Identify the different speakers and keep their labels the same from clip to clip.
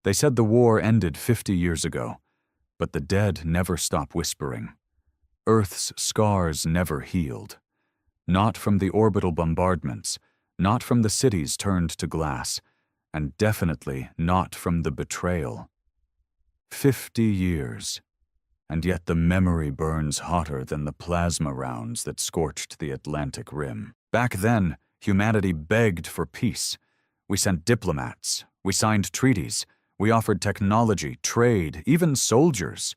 Speaker 1: They said the war ended 50 years ago, but the dead never stop whispering. Earth's scars never healed. Not from the orbital bombardments, not from the cities turned to glass, and definitely not from the betrayal. 50 years, and yet the memory burns hotter than the plasma rounds that scorched the Atlantic Rim. Back then, humanity begged for peace. We sent diplomats, we signed treaties, we offered technology, trade, even soldiers.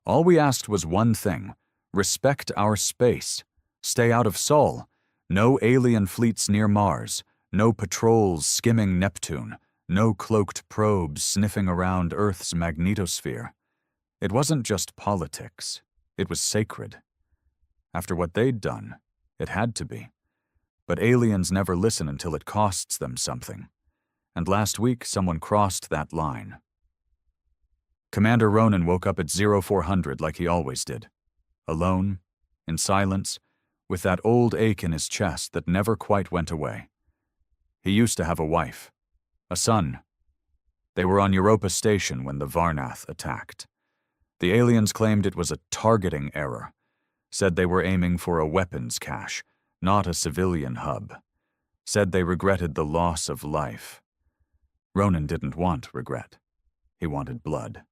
Speaker 1: All we asked was one thing: respect our space. Stay out of Sol. No alien fleets near Mars. No patrols skimming Neptune. No cloaked probes sniffing around Earth's magnetosphere. It wasn't just politics. It was sacred. After what they'd done, it had to be. But aliens never listen until it costs them something. And last week, someone crossed that line. Commander Ronan woke up at 0400 like he always did. Alone, in silence, with that old ache in his chest that never quite went away. He used to have a wife, a son. They were on Europa Station when the Varnath attacked. The aliens claimed it was a targeting error, said they were aiming for a weapons cache, not a civilian hub, said they regretted the loss of life. Ronan didn't want regret. He wanted blood.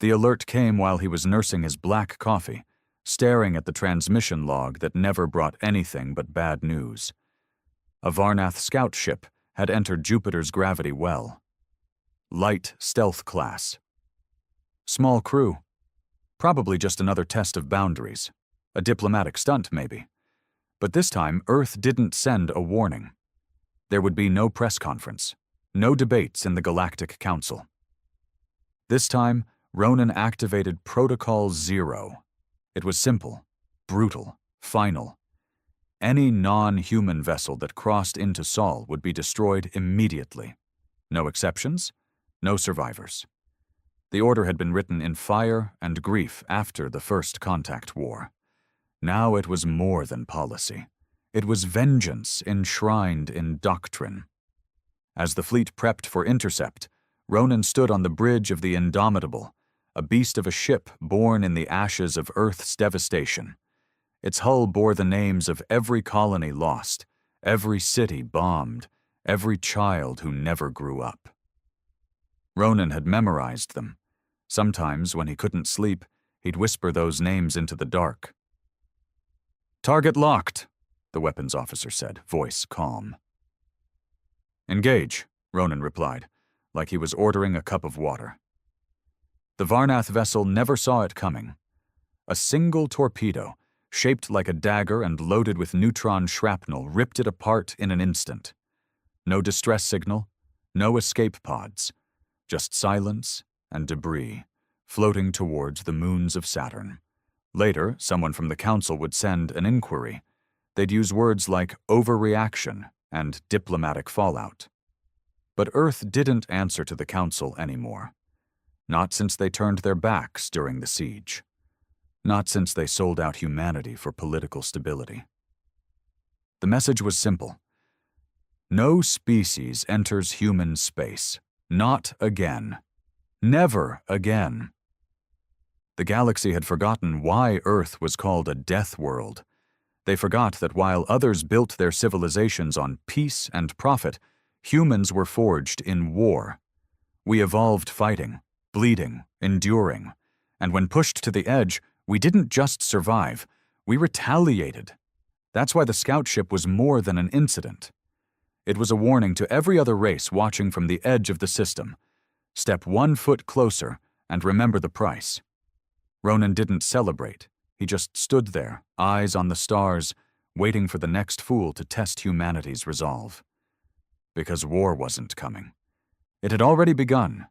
Speaker 1: The alert came while he was nursing his black coffee, staring at the transmission log that never brought anything but bad news. A Varnath scout ship had entered Jupiter's gravity well. Light stealth class. Small crew. Probably just another test of boundaries. A diplomatic stunt, maybe. But this time, Earth didn't send a warning. There would be no press conference. No debates in the Galactic Council. This time, Ronan activated Protocol 0. It was simple, brutal, final. Any non-human vessel that crossed into Sol would be destroyed immediately. No exceptions, no survivors. The order had been written in fire and grief after the First Contact War. Now it was more than policy. It was vengeance enshrined in doctrine. As the fleet prepped for intercept, Ronan stood on the bridge of the Indomitable, a beast of a ship born in the ashes of Earth's devastation. Its hull bore the names of every colony lost, every city bombed, every child who never grew up. Ronan had memorized them. Sometimes, when he couldn't sleep, he'd whisper those names into the dark. "Target locked," the weapons officer said, voice calm. "Engage," Ronan replied, like he was ordering a cup of water. The Varnath vessel never saw it coming. A single torpedo, shaped like a dagger and loaded with neutron shrapnel, ripped it apart in an instant. No distress signal, no escape pods, just silence and debris, floating towards the moons of Saturn. Later, someone from the Council would send an inquiry. They'd use words like overreaction and diplomatic fallout. But Earth didn't answer to the Council anymore. Not since they turned their backs during the siege. Not since they sold out humanity for political stability. The message was simple. No species enters human space. Not again. Never again. The galaxy had forgotten why Earth was called a death world. They forgot that while others built their civilizations on peace and profit, humans were forged in war. We evolved fighting, bleeding, enduring, and when pushed to the edge, we didn't just survive, we retaliated. That's why the scout ship was more than an incident. It was a warning to every other race watching from the edge of the system. Step 1 foot closer and remember the price. Ronan didn't celebrate. He just stood there, eyes on the stars, waiting for the next fool to test humanity's resolve. Because war wasn't coming. It had already begun.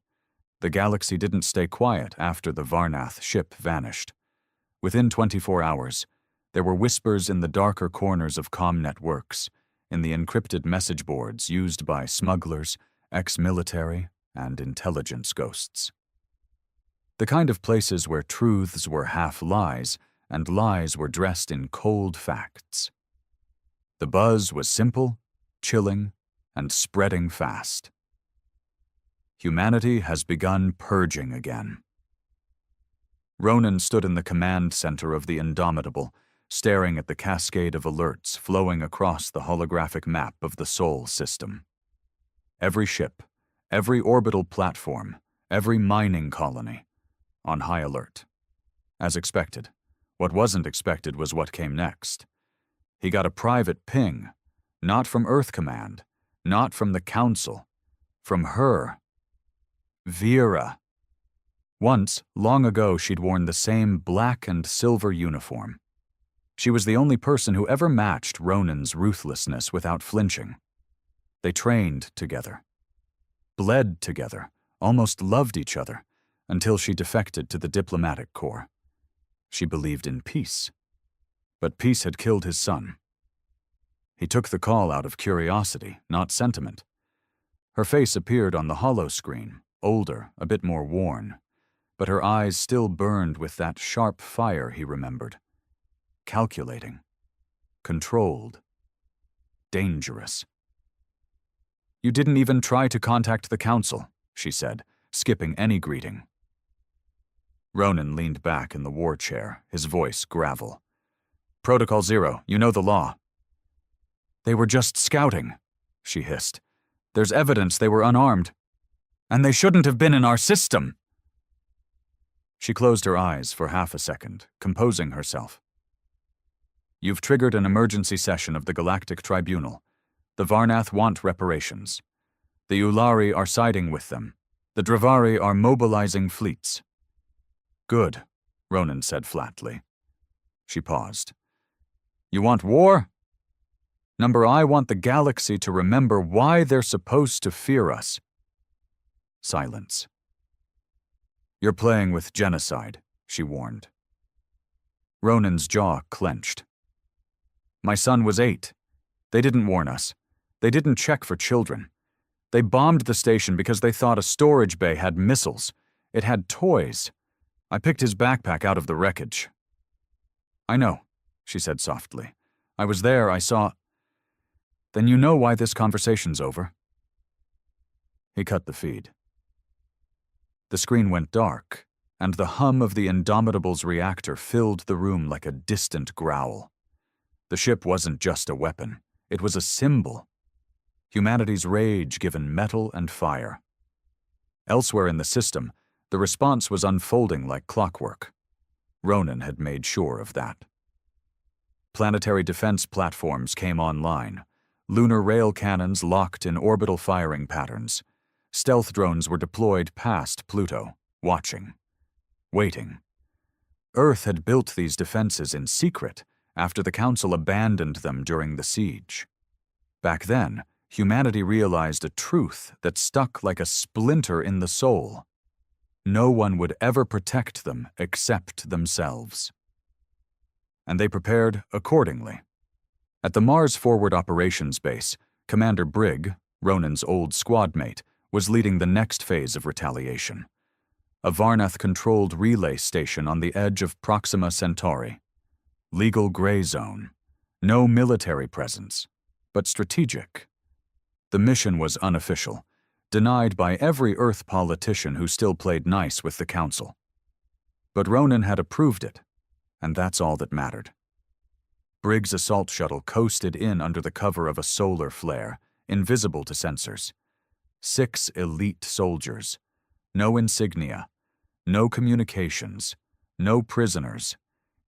Speaker 1: The galaxy didn't stay quiet after the Varnath ship vanished. Within 24 hours, there were whispers in the darker corners of comm networks, in the encrypted message boards used by smugglers, ex-military, and intelligence ghosts. The kind of places where truths were half lies and lies were dressed in cold facts. The buzz was simple, chilling, and spreading fast. Humanity has begun purging again. Ronan stood in the command center of the Indomitable, staring at the cascade of alerts flowing across the holographic map of the Sol system. Every ship, every orbital platform, every mining colony, on high alert. As expected. What wasn't expected was what came next. He got a private ping, not from Earth Command, not from the Council, from her. Vera. Once, long ago, she'd worn the same black and silver uniform. She was the only person who ever matched Ronan's ruthlessness without flinching. They trained together, bled together, almost loved each other, until she defected to the diplomatic corps. She believed in peace. But peace had killed his son. He took the call out of curiosity, not sentiment. Her face appeared on the holo screen, older, a bit more worn, but her eyes still burned with that sharp fire he remembered. Calculating. Controlled. Dangerous. "You didn't even try to contact the Council," she said, skipping any greeting. Ronan leaned back in the war chair, his voice gravel. "Protocol 0, you know the law." "They were just scouting," she hissed. "There's evidence they were unarmed. And they shouldn't have been in our system." She closed her eyes for half a second, composing herself. "You've triggered an emergency session of the Galactic Tribunal. The Varnath want reparations. The Ulari are siding with them. The Dravari are mobilizing fleets." "Good," Ronan said flatly. She paused. "You want war?" I want the galaxy to remember why they're supposed to fear us." Silence. "You're playing with genocide," she warned. Ronan's jaw clenched. "My son was 8. They didn't warn us. They didn't check for children. They bombed the station because they thought a storage bay had missiles. It had toys. I picked his backpack out of the wreckage." "I know," she said softly. "I was there, I saw—" "Then you know why this conversation's over." He cut the feed. The screen went dark, and the hum of the Indomitable's reactor filled the room like a distant growl. The ship wasn't just a weapon, it was a symbol. Humanity's rage given metal and fire. Elsewhere in the system, the response was unfolding like clockwork. Ronan had made sure of that. Planetary defense platforms came online. Lunar rail cannons locked in orbital firing patterns. Stealth drones were deployed past Pluto, watching, waiting. Earth had built these defenses in secret after the Council abandoned them during the siege. Back then, humanity realized a truth that stuck like a splinter in the soul. No one would ever protect them except themselves. And they prepared accordingly. At the Mars Forward Operations Base, Commander Brigg, Ronan's old squad mate, was leading the next phase of retaliation. A Varnath-controlled relay station on the edge of Proxima Centauri. Legal gray zone. No military presence, but strategic. The mission was unofficial, denied by every Earth politician who still played nice with the Council. But Ronan had approved it, and that's all that mattered. Brigg's assault shuttle coasted in under the cover of a solar flare, invisible to sensors. 6 elite soldiers. No insignia. No communications. No prisoners.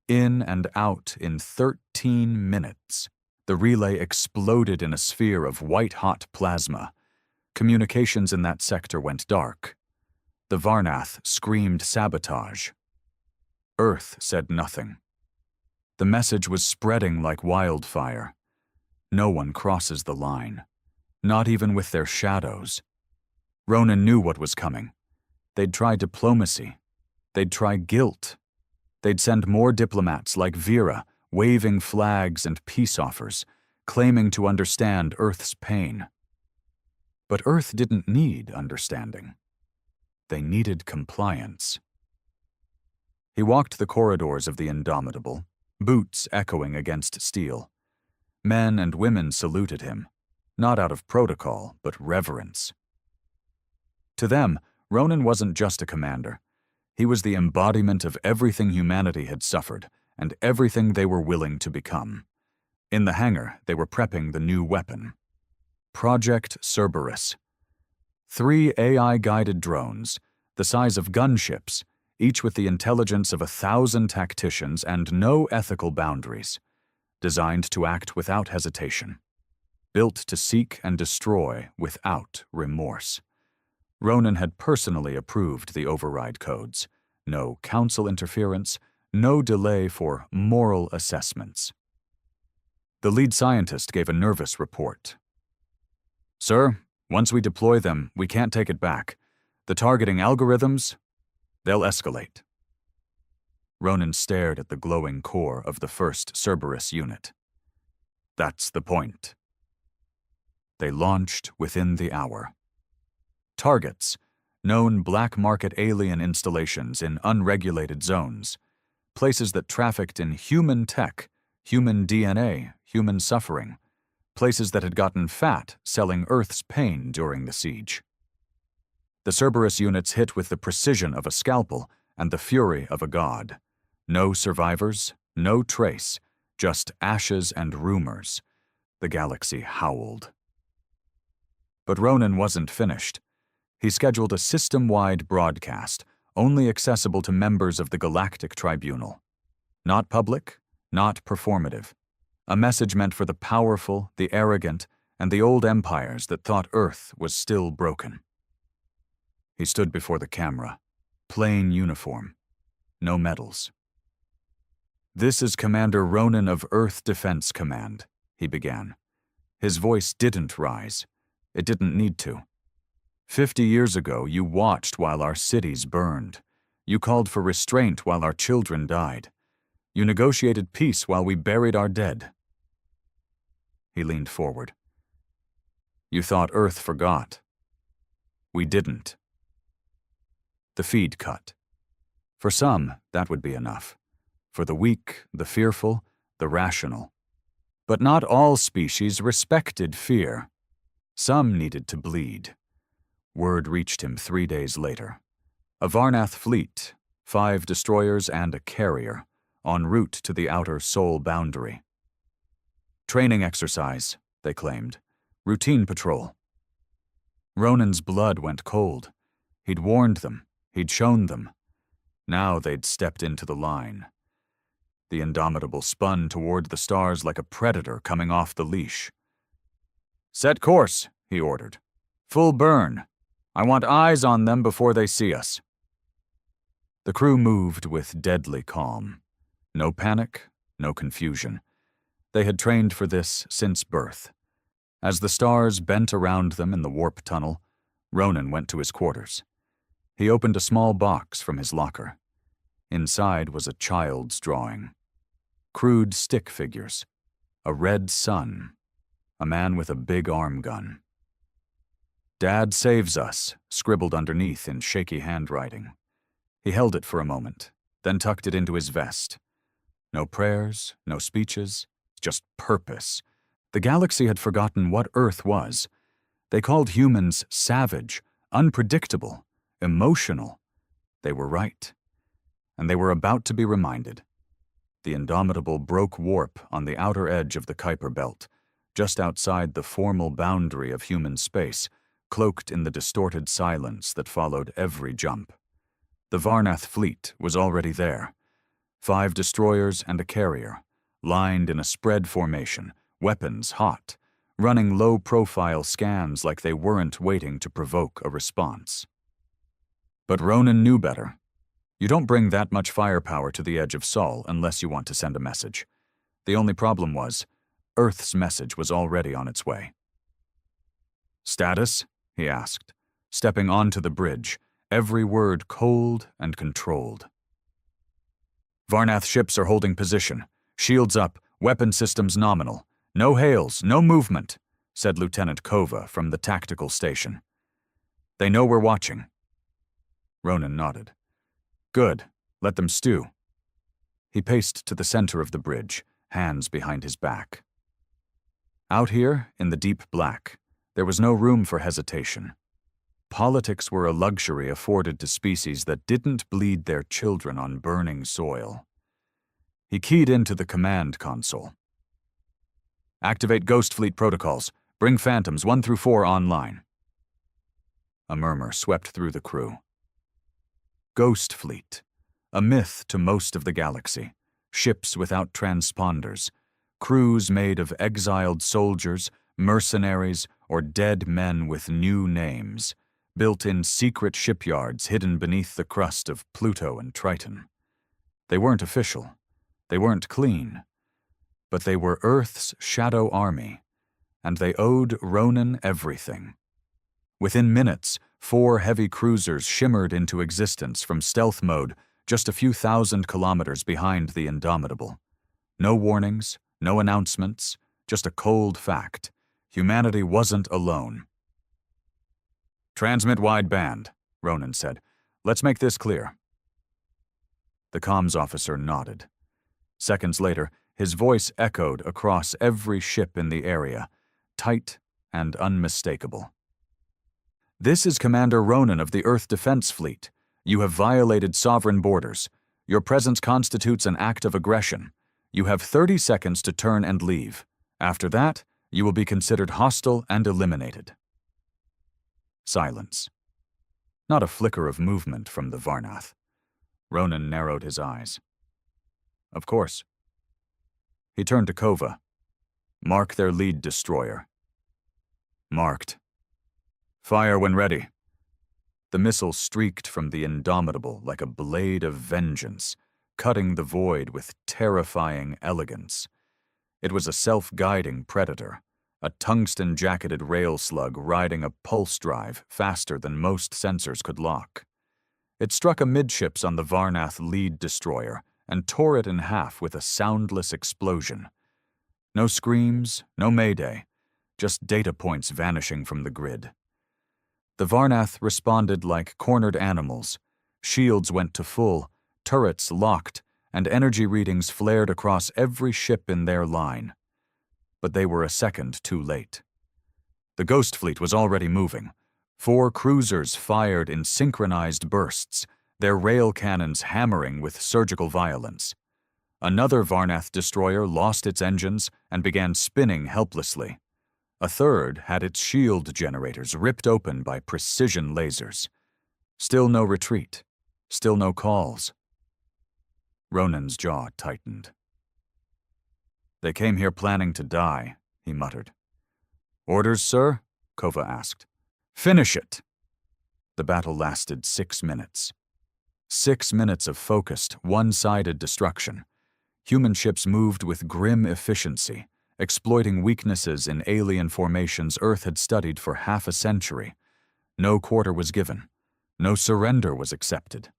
Speaker 1: In and out in 13 minutes. The relay exploded in a sphere of white-hot plasma. Communications in that sector went dark. The Varnath screamed sabotage. Earth said nothing. The message was spreading like wildfire. No one crosses the line, not even with their shadows. Ronan knew what was coming. They'd try diplomacy. They'd try guilt. They'd send more diplomats like Vera, waving flags and peace offers, claiming to understand Earth's pain. But Earth didn't need understanding. They needed compliance. He walked the corridors of the Indomitable, boots echoing against steel. Men and women saluted him, not out of protocol, but reverence. To them, Ronan wasn't just a commander. He was the embodiment of everything humanity had suffered and everything they were willing to become. In the hangar, they were prepping the new weapon. Project Cerberus. 3 AI-guided drones, the size of gunships, each with the intelligence of 1,000 tacticians and no ethical boundaries, designed to act without hesitation, built to seek and destroy without remorse. Ronan had personally approved the override codes. No council interference, no delay for moral assessments. The lead scientist gave a nervous report. "Sir, once we deploy them, we can't take it back. The targeting algorithms, they'll escalate." Ronan stared at the glowing core of the first Cerberus unit. "That's the point." They launched within the hour. Targets, known black market alien installations in unregulated zones, places that trafficked in human tech, human DNA, human suffering, places that had gotten fat selling Earth's pain during the siege. The Cerberus units hit with the precision of a scalpel and the fury of a god. No survivors, no trace, just ashes and rumors. The galaxy howled. But Ronan wasn't finished. He scheduled a system-wide broadcast, only accessible to members of the Galactic Tribunal. Not public, not performative. A message meant for the powerful, the arrogant, and the old empires that thought Earth was still broken. He stood before the camera, plain uniform, no medals. "This is Commander Ronan of Earth Defense Command," he began. His voice didn't rise. It didn't need to. 50 years ago, you watched while our cities burned. You called for restraint while our children died. You negotiated peace while we buried our dead. He leaned forward. You thought Earth forgot. We didn't. The feed cut. For some, that would be enough. For the weak, the fearful, the rational. But not all species respected fear. Some needed to bleed. Word reached him 3 days later. A Varnath fleet, 5 destroyers and a carrier, en route to the outer Sol boundary. Training exercise, they claimed. Routine patrol. Ronan's blood went cold. He'd warned them. He'd shown them. Now they'd stepped into the line. The Indomitable spun toward the stars like a predator coming off the leash. "Set course," he ordered. "Full burn. I want eyes on them before they see us." The crew moved with deadly calm. No panic, no confusion. They had trained for this since birth. As the stars bent around them in the warp tunnel, Ronan went to his quarters. He opened a small box from his locker. Inside was a child's drawing. Crude stick figures. A red sun. A man with a big arm gun. "Dad saves us," scribbled underneath in shaky handwriting. He held it for a moment, then tucked it into his vest. No prayers, no speeches, just purpose. The galaxy had forgotten what Earth was. They called humans savage, unpredictable, emotional. They were right. And they were about to be reminded. The Indomitable broke warp on the outer edge of the Kuiper Belt, just outside the formal boundary of human space, cloaked in the distorted silence that followed every jump. The Varnath fleet was already there. 5 destroyers and a carrier, lined in a spread formation, weapons hot, running low-profile scans like they weren't waiting to provoke a response. But Ronan knew better. You don't bring that much firepower to the edge of Sol unless you want to send a message. The only problem was, Earth's message was already on its way. "Status?" he asked, stepping onto the bridge, every word cold and controlled. "Varnath ships are holding position. Shields up, weapon systems nominal. No hails, no movement," said Lieutenant Kova from the tactical station. "They know we're watching." Ronan nodded. "Good. Let them stew." He paced to the center of the bridge, hands behind his back. Out here, in the deep black, there was no room for hesitation. politics were a luxury afforded to species that didn't bleed their children on burning soil. He keyed into the command console. Activate Ghost Fleet protocols. Bring Phantoms 1 through 4 online. A murmur swept through the crew. Ghost Fleet, a myth to most of the galaxy. Ships without transponders, crews made of exiled soldiers, mercenaries, or dead men with new names, built in secret shipyards hidden beneath the crust of Pluto and Triton. They weren't official. They weren't clean. But they were Earth's shadow army, and they owed Ronan everything. Within minutes, 4 heavy cruisers shimmered into existence from stealth mode just a few thousand kilometers behind the Indomitable. No warnings, no announcements, just a cold fact. Humanity wasn't alone. Transmit wideband, Ronan said. Let's make this clear. The comms officer nodded. Seconds later, his voice echoed across every ship in the area, tight and unmistakable. This is Commander Ronan of the Earth Defense Fleet. You have violated sovereign borders. Your presence constitutes an act of aggression. You have 30 seconds to turn and leave. After that, you will be considered hostile and eliminated. Silence. Not a flicker of movement from the Varnath. Ronan narrowed his eyes. Of course. He turned to Kova. Mark their lead destroyer. Marked. Fire when ready. The missile streaked from the Indomitable like a blade of vengeance, cutting the void with terrifying elegance. It was a self-guiding predator, a tungsten-jacketed rail slug riding a pulse drive faster than most sensors could lock. It struck amidships on the Varnath lead destroyer and tore it in half with a soundless explosion. No screams, no mayday, just data points vanishing from the grid. The Varnath responded like cornered animals. Shields went to full, turrets locked, and energy readings flared across every ship in their line. But they were a second too late. The Ghost Fleet was already moving. 4 cruisers fired in synchronized bursts, their rail cannons hammering with surgical violence. Another Varnath destroyer lost its engines and began spinning helplessly. A third had its shield generators ripped open by precision lasers. Still no retreat. Still no calls. Ronan's jaw tightened. They came here planning to die, he muttered. Orders, sir? Kova asked. Finish it! The battle lasted 6 minutes. 6 minutes of focused, one-sided destruction. Human ships moved with grim efficiency, exploiting weaknesses in alien formations Earth had studied for half a century. No quarter was given. No surrender was accepted.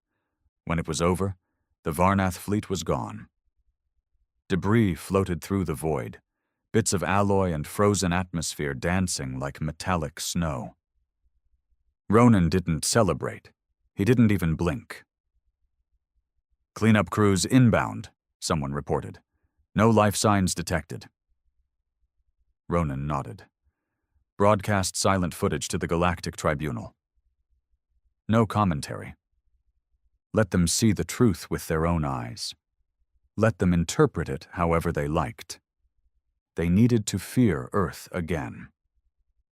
Speaker 1: When it was over, the Varnath fleet was gone. Debris floated through the void, bits of alloy and frozen atmosphere dancing like metallic snow. Ronan didn't celebrate. He didn't even blink. Cleanup crews inbound, someone reported. No life signs detected. Ronan nodded. Broadcast silent footage to the Galactic Tribunal. No commentary. Let them see the truth with their own eyes. Let them interpret it however they liked. They needed to fear Earth again.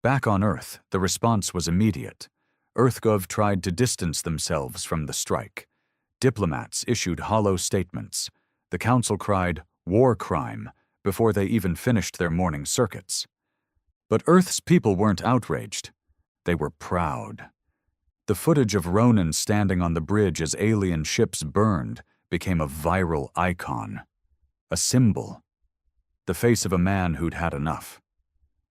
Speaker 1: Back on Earth, the response was immediate. EarthGov tried to distance themselves from the strike. Diplomats issued hollow statements. The Council cried, "War crime," before they even finished their morning circuits. But Earth's people weren't outraged. They were proud. The footage of Ronan standing on the bridge as alien ships burned became a viral icon. A symbol. The face of a man who'd had enough.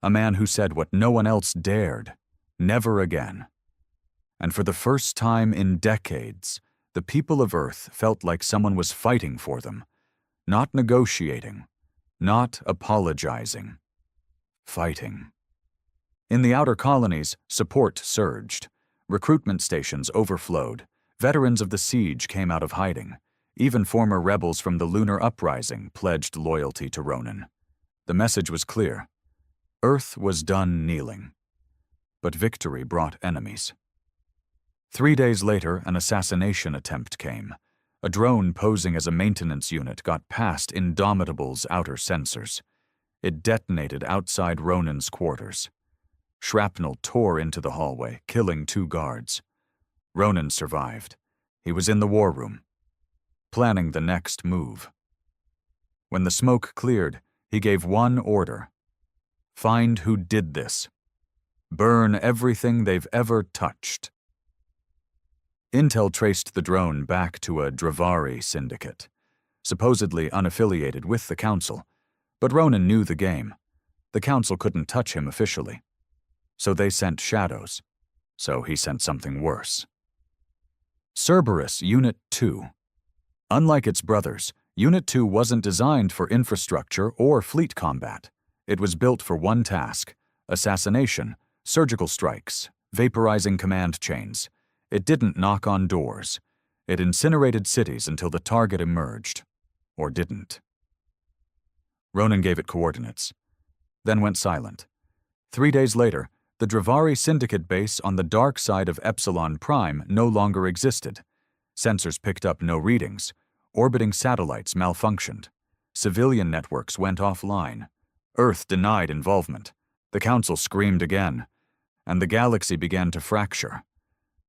Speaker 1: A man who said what no one else dared. Never again. And for the first time in decades, the people of Earth felt like someone was fighting for them. Not negotiating. Not apologizing. Fighting. In the outer colonies, support surged. Recruitment stations overflowed. Veterans of the siege came out of hiding. Even former rebels from the lunar uprising pledged loyalty to Ronan. The message was clear. Earth was done kneeling. But victory brought enemies. 3 days later, an assassination attempt came. A drone posing as a maintenance unit got past Indomitable's outer sensors. It detonated outside Ronan's quarters. Shrapnel tore into the hallway, killing 2 guards. Ronan survived. He was in the war room, planning the next move. When the smoke cleared, he gave one order: find who did this. Burn everything they've ever touched. Intel traced the drone back to a Dravari syndicate, supposedly unaffiliated with the Council, but Ronan knew the game. The Council couldn't touch him officially. So they sent shadows. So he sent something worse. Cerberus Unit 2. Unlike its brothers, Unit 2 wasn't designed for infrastructure or fleet combat. It was built for one task: assassination, surgical strikes, vaporizing command chains. It didn't knock on doors. It incinerated cities until the target emerged. Or didn't. Ronan gave it coordinates, then went silent. 3 days later, the Dravari Syndicate base on the dark side of Epsilon Prime no longer existed. Sensors picked up no readings. Orbiting satellites malfunctioned. Civilian networks went offline. Earth denied involvement. The Council screamed again, and the galaxy began to fracture.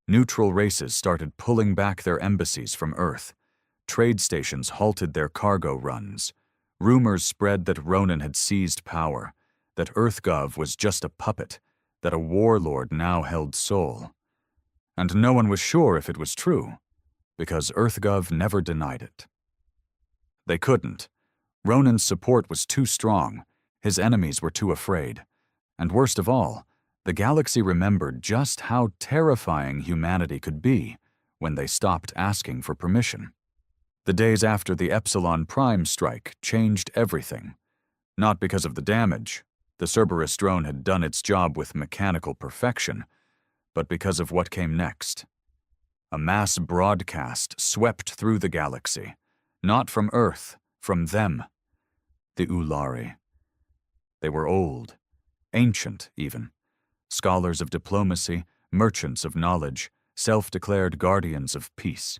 Speaker 1: Neutral races started pulling back their embassies from Earth. Trade stations halted their cargo runs. Rumors spread that Ronan had seized power, that EarthGov was just a puppet, that a warlord now held Sol. And no one was sure if it was true, because EarthGov never denied it. They couldn't. Ronan's support was too strong. His enemies were too afraid. And worst of all, the galaxy remembered just how terrifying humanity could be when they stopped asking for permission. The days after the Epsilon Prime strike changed everything. Not because of the damage. The Cerberus drone had done its job with mechanical perfection, but because of what came next. A mass broadcast swept through the galaxy. Not from Earth, from them. The Ulari. They were old, ancient even. Scholars of diplomacy, merchants of knowledge, self-declared guardians of peace.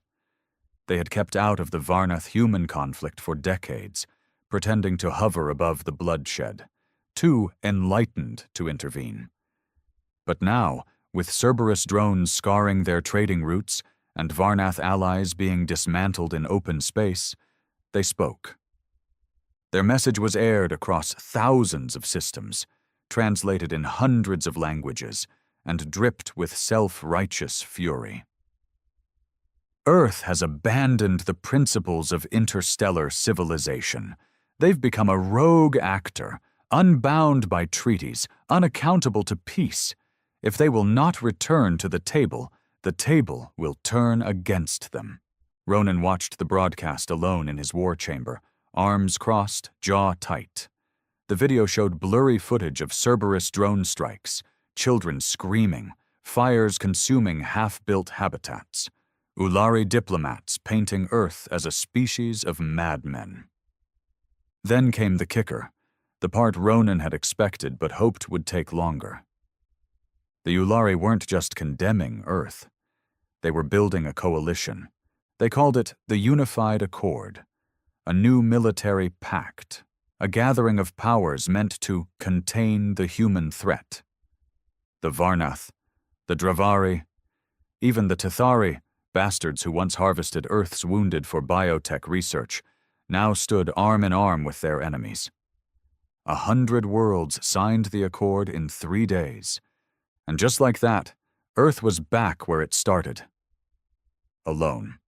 Speaker 1: They had kept out of the Varnath-human conflict for decades, pretending to hover above the bloodshed, too enlightened to intervene. But now, with Cerberus drones scarring their trading routes and Varnath allies being dismantled in open space, they spoke. Their message was aired across thousands of systems, translated in hundreds of languages, and dripped with self-righteous fury. Earth has abandoned the principles of interstellar civilization. They've become a rogue actor, unbound by treaties, unaccountable to peace. If they will not return to the table will turn against them. Ronan watched the broadcast alone in his war chamber, arms crossed, jaw tight. The video showed blurry footage of Cerberus drone strikes, children screaming, fires consuming half-built habitats, Ulari diplomats painting Earth as a species of madmen. Then came the kicker, the part Ronan had expected but hoped would take longer. The Ulari weren't just condemning Earth. They were building a coalition. They called it the Unified Accord, a new military pact, a gathering of powers meant to contain the human threat. The Varnath, the Dravari, even the Tethari, bastards who once harvested Earth's wounded for biotech research, now stood arm in arm with their enemies. 100 worlds signed the accord in 3 days. And just like that, Earth was back where it started. Alone.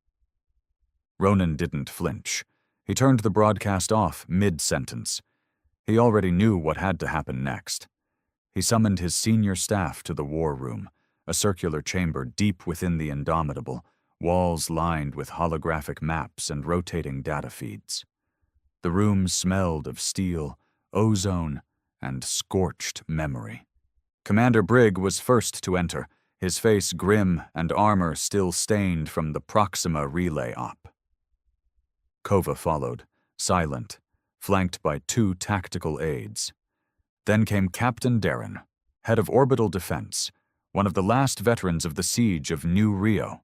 Speaker 1: Ronan didn't flinch. He turned the broadcast off mid-sentence. He already knew what had to happen next. He summoned his senior staff to the war room, a circular chamber deep within the Indomitable, walls lined with holographic maps and rotating data feeds. The room smelled of steel, ozone, and scorched memory. Commander Brigg was first to enter, his face grim and armor still stained from the Proxima relay op. Kova followed, silent, flanked by 2 tactical aides. Then came Captain Darren, head of orbital defense, one of the last veterans of the siege of New Rio.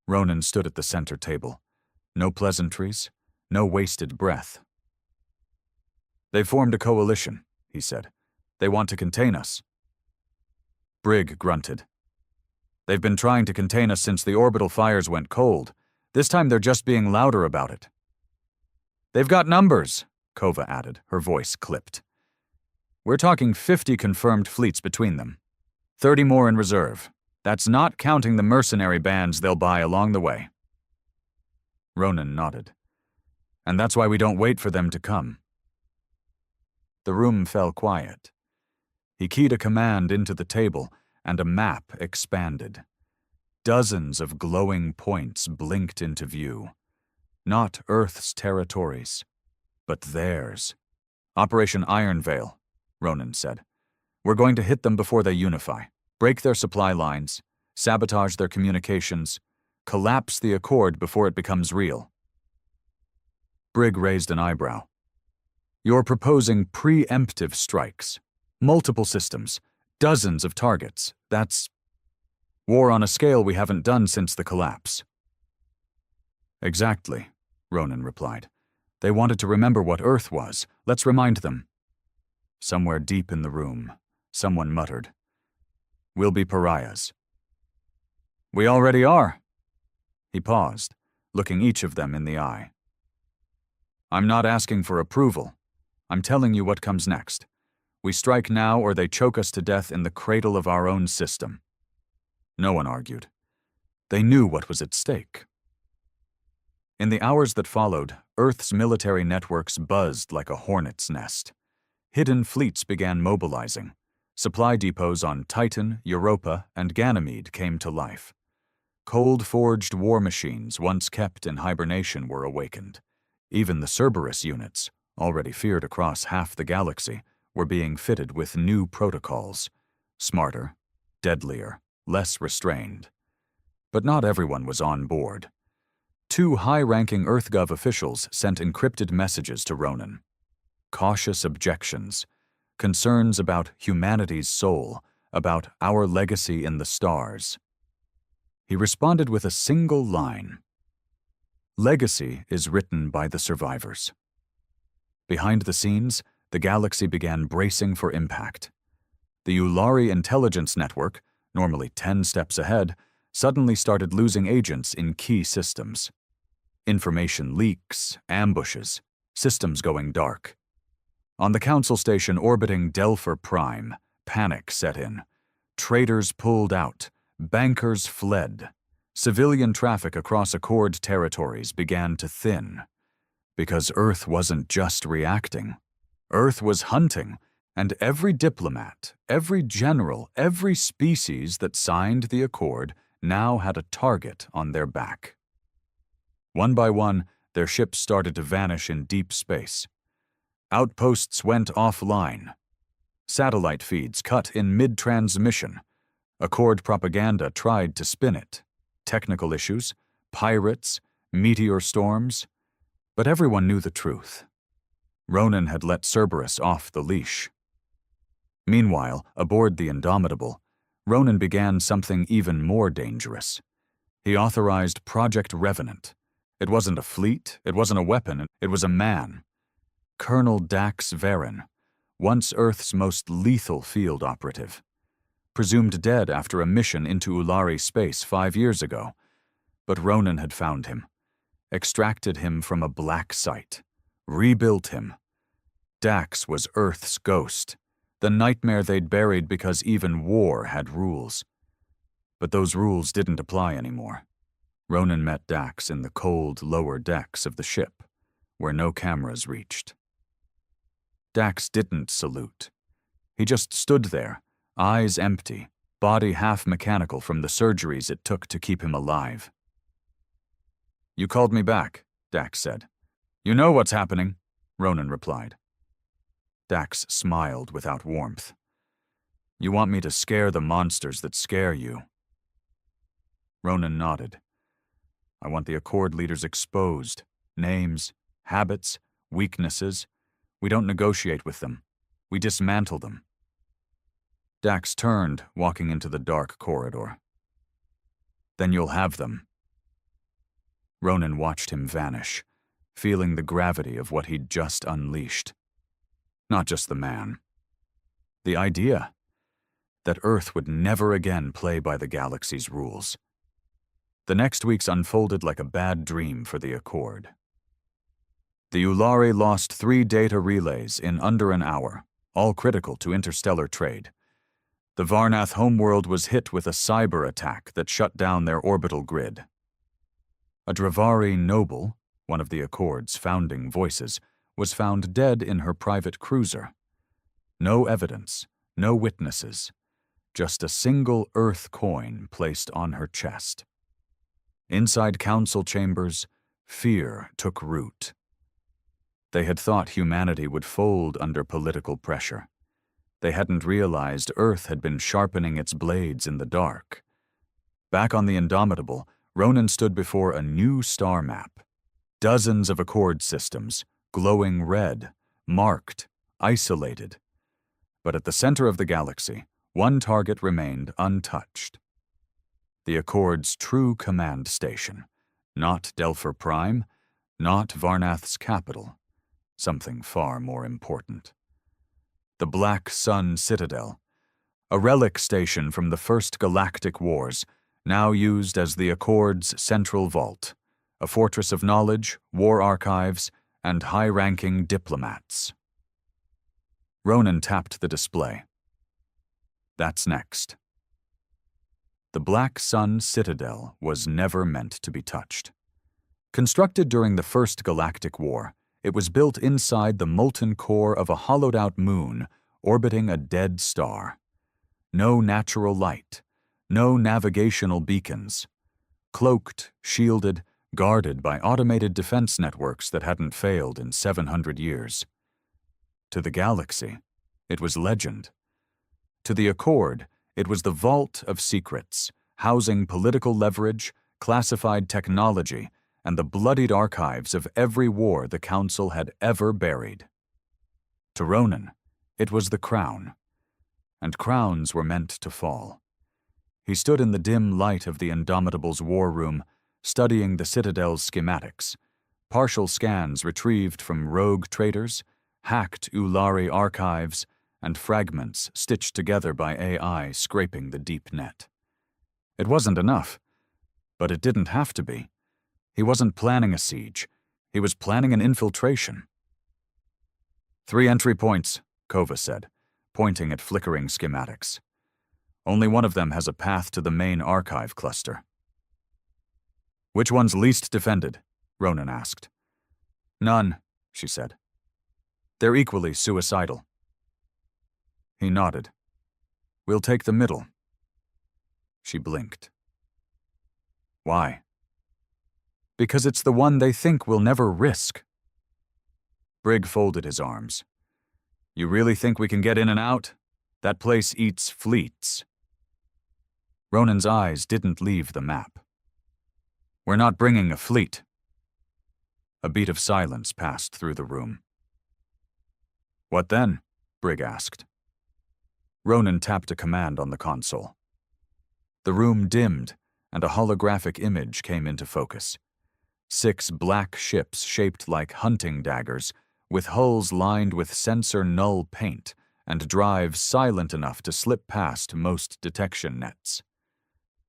Speaker 1: Ronan stood at the center table. No pleasantries, no wasted breath. "They've formed a coalition," he said. "They want to contain us." Brigg grunted. "They've been trying to contain us since the orbital fires went cold. This time they're just being louder about it." "They've got numbers," Kova added, her voice clipped. "We're talking 50 confirmed fleets between them. 30 more in reserve. That's not counting the mercenary bands they'll buy along the way." Ronan nodded. "And that's why we don't wait for them to come." The room fell quiet. He keyed a command into the table, and a map expanded. Dozens of glowing points blinked into view. Not Earth's territories, but theirs. "Operation Iron Veil," Ronan said. "We're going to hit them before they unify, break their supply lines, sabotage their communications, collapse the Accord before it becomes real." Brigg raised an eyebrow. "You're proposing preemptive strikes. Multiple systems, dozens of targets. That's war on a scale we haven't done since the collapse." "Exactly," Ronan replied. "They wanted to remember what Earth was. Let's remind them." Somewhere deep in the room, someone muttered, "We'll be pariahs." "We already are." He paused, looking each of them in the eye. "I'm not asking for approval. I'm telling you what comes next. We strike now or they choke us to death in the cradle of our own system." No one argued. They knew what was at stake. In the hours that followed, Earth's military networks buzzed like a hornet's nest. Hidden fleets began mobilizing. Supply depots on Titan, Europa, and Ganymede came to life. Cold-forged war machines once kept in hibernation were awakened. Even the Cerberus units, already feared across half the galaxy, were being fitted with new protocols. Smarter, deadlier, less restrained. But not everyone was on board. 2 high-ranking EarthGov officials sent encrypted messages to Ronan. Cautious objections, concerns about humanity's soul, about our legacy in the stars. He responded with a single line. "Legacy is written by the survivors." Behind the scenes, the galaxy began bracing for impact. The Ulari Intelligence Network, normally 10 steps ahead, suddenly started losing agents in key systems. Information leaks, ambushes, systems going dark. On the Council Station orbiting Delpher Prime, panic set in. Traders pulled out, bankers fled. Civilian traffic across Accord territories began to thin. Because Earth wasn't just reacting. Earth was hunting, and every diplomat, every general, every species that signed the Accord now had a target on their back. One by one, their ships started to vanish in deep space. Outposts went offline. Satellite feeds cut in mid-transmission. Accord propaganda tried to spin it. Technical issues, pirates, meteor storms. But everyone knew the truth. Ronan had let Cerberus off the leash. Meanwhile, aboard the Indomitable, Ronan began something even more dangerous. He authorized Project Revenant. It wasn't a fleet, it wasn't a weapon, it was a man. Colonel Dax Varen, once Earth's most lethal field operative. Presumed dead after a mission into Ulari space 5 years ago. But Ronan had found him, extracted him from a black site, rebuilt him. Dax was Earth's ghost, the nightmare they'd buried because even war had rules. But those rules didn't apply anymore. Ronan met Dax in the cold lower decks of the ship, where no cameras reached. Dax didn't salute. He just stood there, eyes empty, body half mechanical from the surgeries it took to keep him alive. "You called me back," Dax said. "You know what's happening," Ronan replied. Dax smiled without warmth. "You want me to scare the monsters that scare you." Ronan nodded. "I want the Accord leaders exposed. Names, habits, weaknesses. We don't negotiate with them. We dismantle them." Dax turned, walking into the dark corridor. Then you'll have them. Ronan watched him vanish, feeling the gravity of what he'd just unleashed. Not just the man. The idea that Earth would never again play by the galaxy's rules. The next weeks unfolded like a bad dream for the Accord. The Ulari lost 3 data relays in under an hour, all critical to interstellar trade. The Varnath homeworld was hit with a cyber attack that shut down their orbital grid. A Dravari noble, one of the Accord's founding voices, was found dead in her private cruiser. No evidence, no witnesses, just a single Earth coin placed on her chest. Inside council chambers, fear took root. They had thought humanity would fold under political pressure. They hadn't realized Earth had been sharpening its blades in the dark. Back on the Indomitable, Ronan stood before a new star map. Dozens of Accord systems, glowing red, marked, isolated. But at the center of the galaxy, one target remained untouched. The Accord's true command station. Not Delpher Prime, not Varnath's capital. Something far more important. The Black Sun Citadel, a relic station from the First Galactic Wars, now used as the Accord's central vault, a fortress of knowledge, war archives, and high-ranking diplomats. Ronan tapped the display. That's next. The Black Sun Citadel was never meant to be touched. Constructed during the First Galactic War, it was built inside the molten core of a hollowed-out moon orbiting a dead star. No natural light, no navigational beacons. Cloaked, shielded, guarded by automated defense networks that hadn't failed in 700 years. To the galaxy, it was legend. To the Accord, it was the vault of secrets, housing political leverage, classified technology, and the bloodied archives of every war the Council had ever buried. To Ronan, it was the crown. And crowns were meant to fall. He stood in the dim light of the Indomitable's war room, studying the Citadel's schematics, partial scans retrieved from rogue traders, hacked Ulari archives, and fragments stitched together by AI scraping the deep net. It wasn't enough, but it didn't have to be. He wasn't planning a siege. He was planning an infiltration. 3 entry points, Kova said, pointing at flickering schematics. Only one of them has a path to the main archive cluster. Which one's least defended? Ronan asked. None, she said. They're equally suicidal. He nodded. We'll take the middle. She blinked. Why? Because it's the one they think we'll never risk. Brigg folded his arms. You really think we can get in and out? That place eats fleets. Ronan's eyes didn't leave the map. We're not bringing a fleet. A beat of silence passed through the room. What then? Brigg asked. Ronan tapped a command on the console. The room dimmed, and a holographic image came into focus. 6 black ships shaped like hunting daggers, with hulls lined with sensor-null paint and drives silent enough to slip past most detection nets.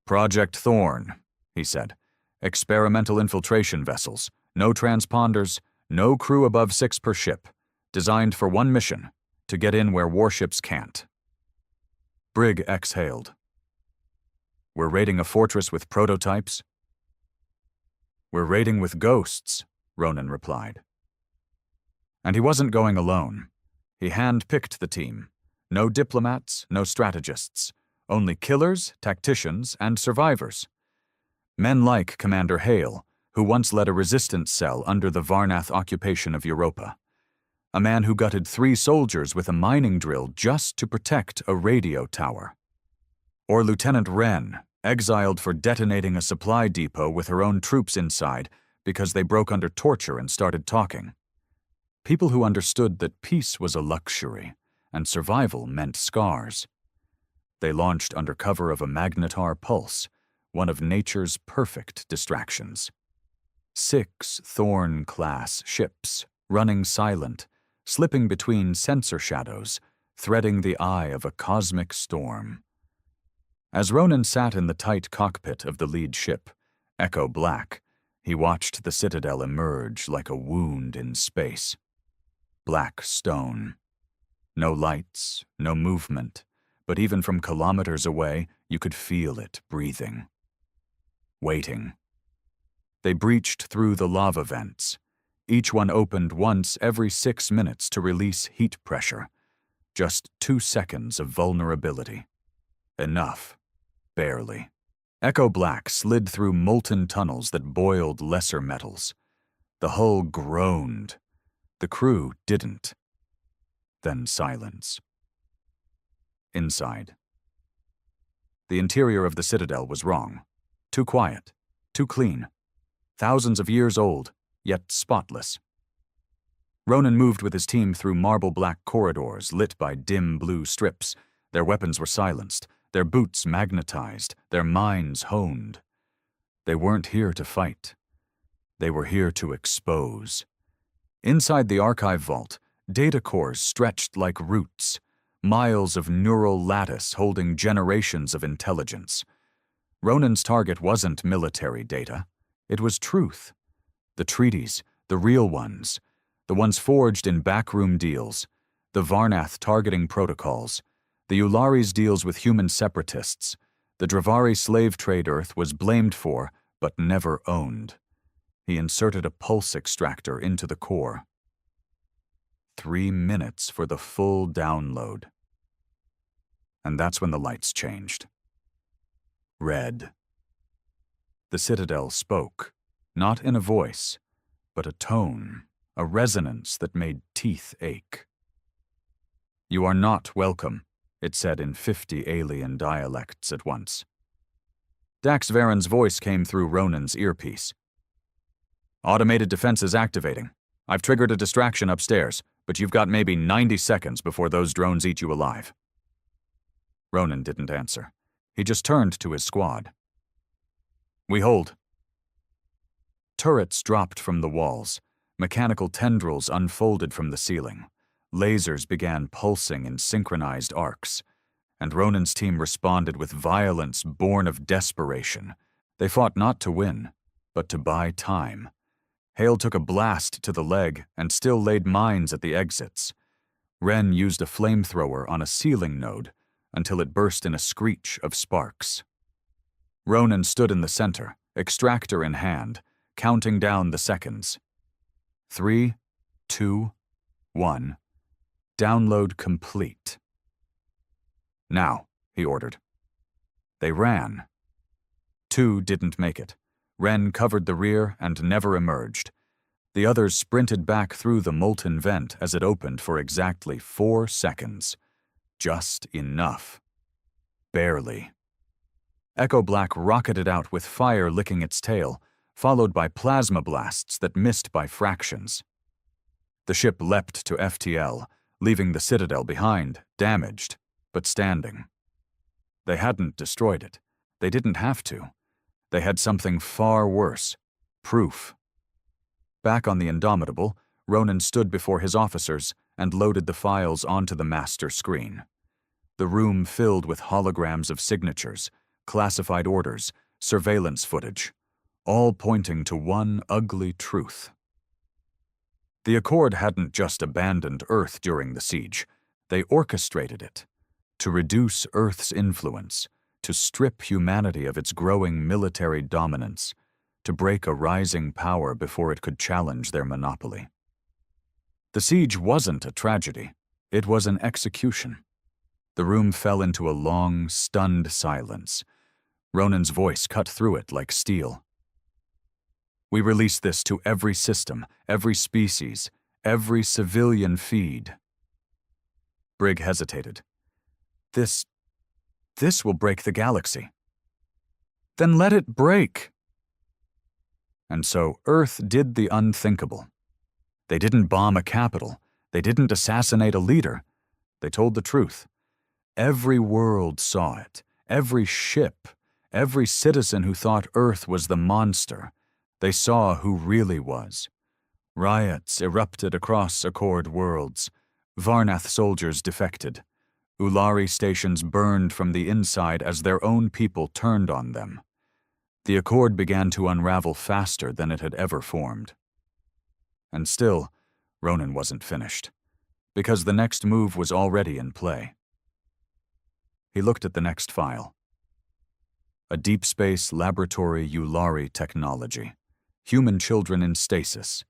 Speaker 1: Project Thorn, he said. Experimental infiltration vessels, no transponders, no crew above 6 per ship, designed for one mission, to get in where warships can't. Brigg exhaled. We're raiding a fortress with prototypes? We're raiding with ghosts, Ronan replied. And he wasn't going alone. He hand-picked the team. No diplomats, no strategists. Only killers, tacticians, and survivors. Men like Commander Hale, who once led a resistance cell under the Varnath occupation of Europa. A man who gutted 3 soldiers with a mining drill just to protect a radio tower. Or Lieutenant Wren, exiled for detonating a supply depot with her own troops inside because they broke under torture and started talking. People who understood that peace was a luxury and survival meant scars. They launched under cover of a magnetar pulse, one of nature's perfect distractions. 6 Thorn-class ships, running silent, slipping between sensor shadows, threading the eye of a cosmic storm. As Ronan sat in the tight cockpit of the lead ship, Echo Black, he watched the Citadel emerge like a wound in space. Black stone. No lights, no movement, but even from kilometers away, you could feel it breathing. Waiting. They breached through the lava vents. Each one opened once every 6 minutes to release heat pressure. Just 2 seconds of vulnerability. Enough. Barely. Echo Black slid through molten tunnels that boiled lesser metals. The hull groaned. The crew didn't. Then silence. Inside. The interior of the Citadel was wrong. Too quiet. Too clean. Thousands of years old, yet spotless. Ronan moved with his team through marble-black corridors lit by dim blue strips. Their weapons were silenced, their boots magnetized, their minds honed. They weren't here to fight. They were here to expose. Inside the archive vault, data cores stretched like roots, miles of neural lattice holding generations of intelligence. Ronan's target wasn't military data. It was truth. The treaties, the real ones, the ones forged in backroom deals, the Varnath targeting protocols, the Ularis deals with human separatists, the Dravari slave trade Earth was blamed for but never owned. He inserted a pulse extractor into the core. 3 minutes for the full download. And that's when the lights changed. Red. The Citadel spoke, not in a voice, but a tone, a resonance that made teeth ache. "You are not welcome," it said in 50 alien dialects at once. Dax Varen's voice came through Ronan's earpiece. "Automated defenses activating. I've triggered a distraction upstairs, but you've got maybe 90 seconds before those drones eat you alive." Ronan didn't answer. He just turned to his squad. "We hold." Turrets dropped from the walls. Mechanical tendrils unfolded from the ceiling. Lasers began pulsing in synchronized arcs. And Ronan's team responded with violence born of desperation. They fought not to win, but to buy time. Hale took a blast to the leg and still laid mines at the exits. Wren used a flamethrower on a ceiling node until it burst in a screech of sparks. Ronan stood in the center, extractor in hand, counting down the seconds. 3, 2, 1. Download complete. "Now," he ordered. They ran. 2 didn't make it. Wren covered the rear and never emerged. The others sprinted back through the molten vent as it opened for exactly 4 seconds. Just enough. Barely. Echo Black rocketed out with fire licking its tail, followed by plasma blasts that missed by fractions. The ship leapt to FTL, leaving the Citadel behind, damaged, but standing. They hadn't destroyed it. They didn't have to. They had something far worse. Proof. Back on the Indomitable, Ronan stood before his officers and loaded the files onto the master screen. The room filled with holograms of signatures, classified orders, surveillance footage, all pointing to one ugly truth. The Accord hadn't just abandoned Earth during the siege. They orchestrated it. To reduce Earth's influence, to strip humanity of its growing military dominance, to break a rising power before it could challenge their monopoly. The siege wasn't a tragedy. It was an execution. The room fell into a long, stunned silence. Ronan's voice cut through it like steel. "We release this to every system, every species, every civilian feed." Brigg hesitated. This will break the galaxy." "Then let it break." And so Earth did the unthinkable. They didn't bomb a capital. They didn't assassinate a leader. They told the truth. Every world saw it, every ship, every citizen who thought Earth was the monster. They saw who really was. Riots erupted across Accord worlds. Varnath soldiers defected. Ulari stations burned from the inside as their own people turned on them. The Accord began to unravel faster than it had ever formed. And still, Ronan wasn't finished, because the next move was already in play. He looked at the next file. A deep space laboratory Ulari technology. Human children in stasis.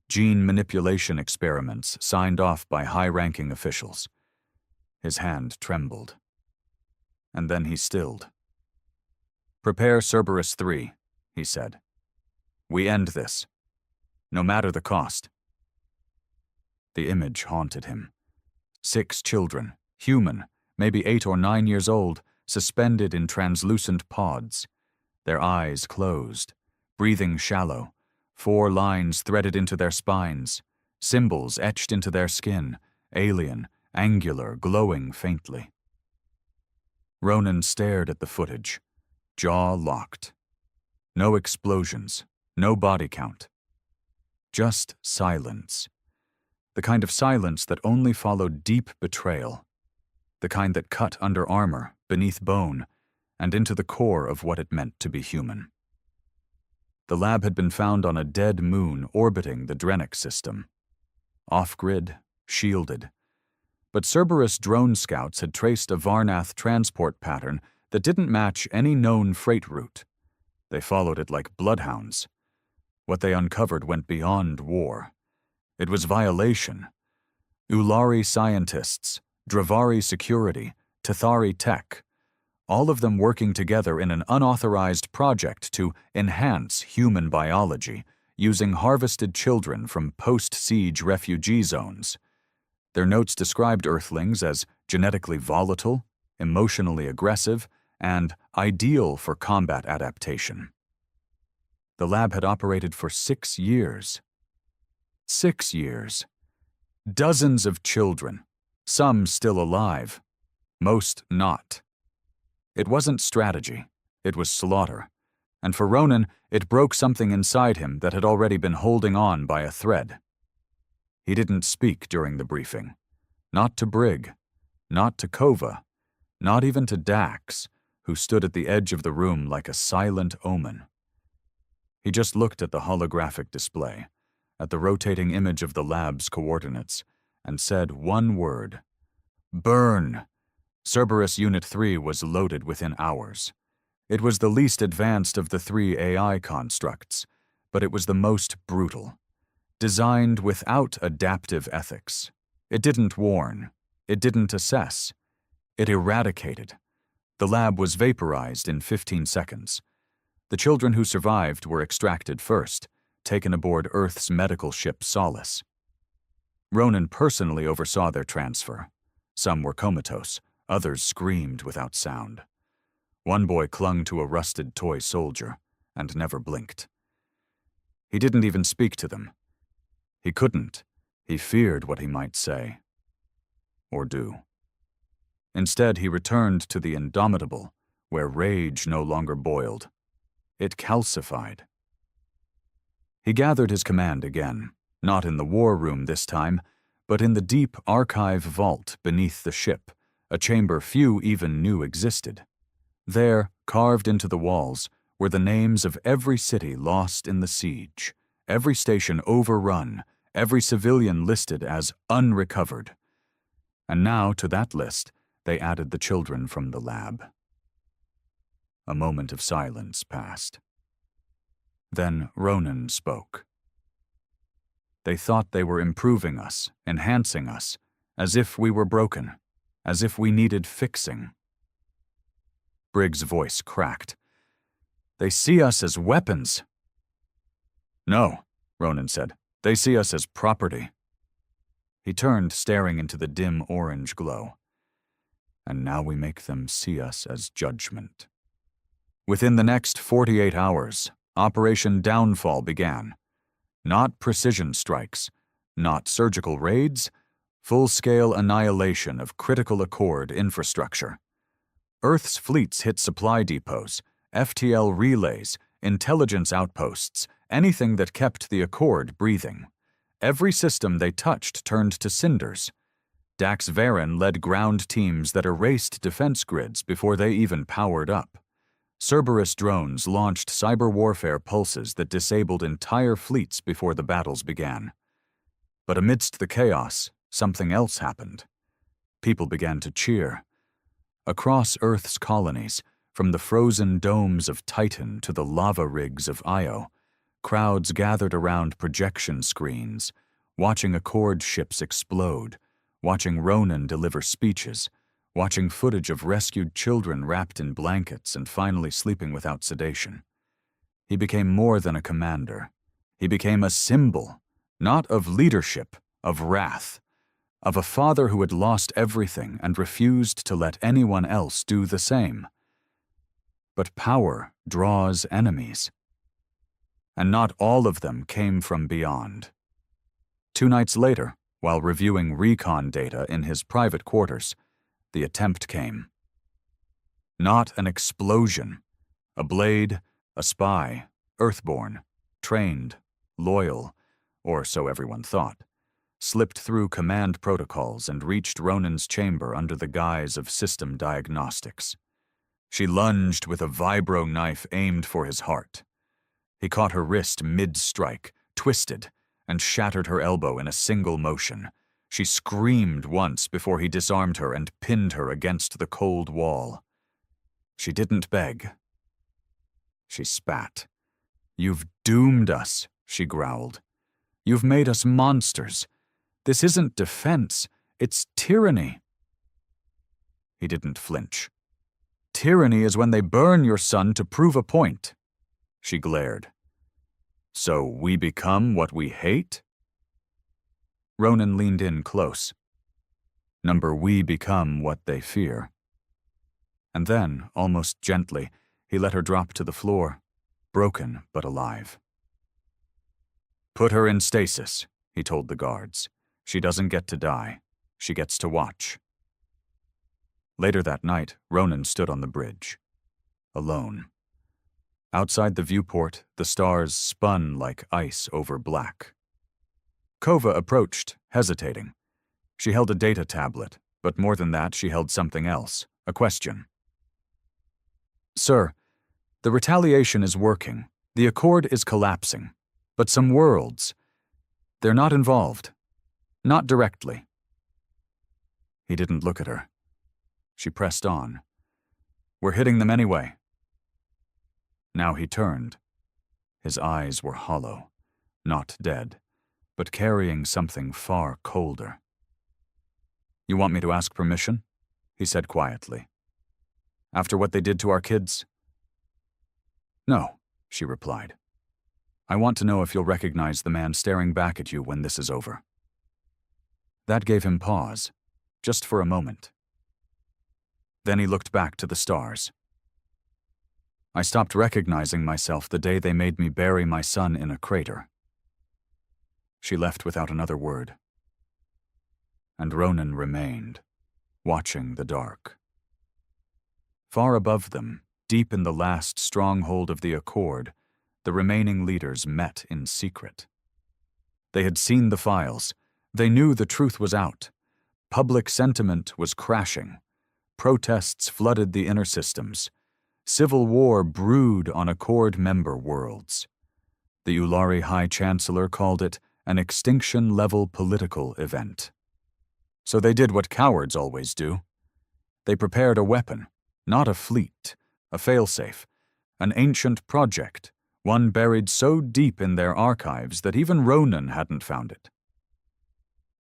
Speaker 1: Gene manipulation experiments signed off by high-ranking officials. His hand trembled. And then he stilled. "Prepare Cerberus 3, he said. "We end this, no matter the cost." The image haunted him. 6 children, human, maybe 8 or 9 years old, suspended in translucent pods, their eyes closed, breathing shallow, 4 lines threaded into their spines, symbols etched into their skin, alien, angular, glowing faintly. Ronan stared at the footage, jaw locked. No explosions, no body count. Just silence. The kind of silence that only followed deep betrayal. The kind that cut under armor, beneath bone, and into the core of what it meant to be human. The lab had been found on a dead moon orbiting the Drennic system. Off-grid, shielded. But Cerberus drone scouts had traced a Varnath transport pattern that didn't match any known freight route. They followed it like bloodhounds. What they uncovered went beyond war. It was violation. Ulari scientists, Dravari security, Tethari tech, all of them working together in an unauthorized project to enhance human biology using harvested children from post-siege refugee zones. Their notes described Earthlings as genetically volatile, emotionally aggressive, and ideal for combat adaptation. The lab had operated for 6 years. 6 years. Dozens of children, some still alive, most not. It wasn't strategy, it was slaughter, and for Ronan, it broke something inside him that had already been holding on by a thread. He didn't speak during the briefing. Not to Brigg, not to Kova, not even to Dax, who stood at the edge of the room like a silent omen. He just looked at the holographic display, at the rotating image of the lab's coordinates, and said one word: "Burn!" Cerberus Unit 3 was loaded within hours. It was the least advanced of the 3 AI constructs, but it was the most brutal. Designed without adaptive ethics. It didn't warn. It didn't assess. It eradicated. The lab was vaporized in 15 seconds. The children who survived were extracted first, taken aboard Earth's medical ship Solace. Ronan personally oversaw their transfer. Some were comatose, others screamed without sound. One boy clung to a rusted toy soldier and never blinked. He didn't even speak to them. He couldn't. He feared what he might say. Or do. Instead, he returned to the indomitable, where rage no longer boiled. It calcified. He gathered his command again, not in the war room this time, but in the deep archive vault beneath the ship, a chamber few even knew existed. There, carved into the walls, were the names of every city lost in the siege, every station overrun, every civilian listed as unrecovered. And now, to that list, they added the children from the lab. A moment of silence passed. Then Ronan spoke. They thought they were improving us, enhancing us, as if we were broken, as if we needed fixing. Brigg's voice cracked. They see us as weapons. No, Ronan said. They see us as property. He turned, staring into the dim orange glow. And now we make them see us as judgment. Within the next 48 hours, Operation Downfall began. Not precision strikes, not surgical raids, Full-scale annihilation of critical Accord infrastructure. Earth's fleets hit supply depots, FTL relays, intelligence outposts, anything that kept the Accord breathing. Every system they touched turned to cinders. Dax Varen led ground teams that erased defense grids before they even powered up. Cerberus drones launched cyber warfare pulses that disabled entire fleets before the battles began. But amidst the chaos, something else happened. People began to cheer. Across Earth's colonies, from the frozen domes of Titan to the lava rigs of Io, crowds gathered around projection screens, watching Accord ships explode, watching Ronan deliver speeches, watching footage of rescued children wrapped in blankets and finally sleeping without sedation. He became more than a commander. He became a symbol, not of leadership, of wrath, of a father who had lost everything and refused to let anyone else do the same. But power draws enemies. And not all of them came from beyond. 2 nights later, while reviewing recon data in his private quarters, the attempt came. Not an explosion. A blade, a spy, earthborn, trained, loyal, or so everyone thought, slipped through command protocols and reached Ronan's chamber under the guise of system diagnostics. She lunged with a vibro knife aimed for his heart. He caught her wrist mid-strike, twisted, and shattered her elbow in a single motion. She screamed once before he disarmed her and pinned her against the cold wall. She didn't beg. She spat. "You've doomed us," she growled. "You've made us monsters. This isn't defense, it's tyranny." He didn't flinch. "Tyranny is when they burn your son to prove a point," she glared. "So we become what we hate?" Ronan leaned in close. We become what they fear." And then, almost gently, he let her drop to the floor, broken but alive. "Put her in stasis," he told the guards. "She doesn't get to die. She gets to watch." Later that night, Ronan stood on the bridge. Alone. Outside the viewport, the stars spun like ice over black. Kova approached, hesitating. She held a data tablet, but more than that, she held something else, a question. "Sir, the retaliation is working. The Accord is collapsing. But some worlds, they're not involved. Not directly." He didn't look at her. She pressed on. "We're hitting them anyway." Now he turned. His eyes were hollow, not dead, but carrying something far colder. "You want me to ask permission?" he said quietly. "After what they did to our kids?" "No," she replied. "I want to know if you'll recognize the man staring back at you when this is over." That gave him pause, just for a moment. Then he looked back to the stars. "I stopped recognizing myself the day they made me bury my son in a crater." She left without another word. And Ronan remained, watching the dark. Far above them, deep in the last stronghold of the Accord, the remaining leaders met in secret. They had seen the files. They knew the truth was out. Public sentiment was crashing. Protests flooded the inner systems. Civil war brewed on Accord member worlds. The Ulari High Chancellor called it an extinction-level political event. So they did what cowards always do. They prepared a weapon, not a fleet, a failsafe, an ancient project, one buried so deep in their archives that even Ronan hadn't found it.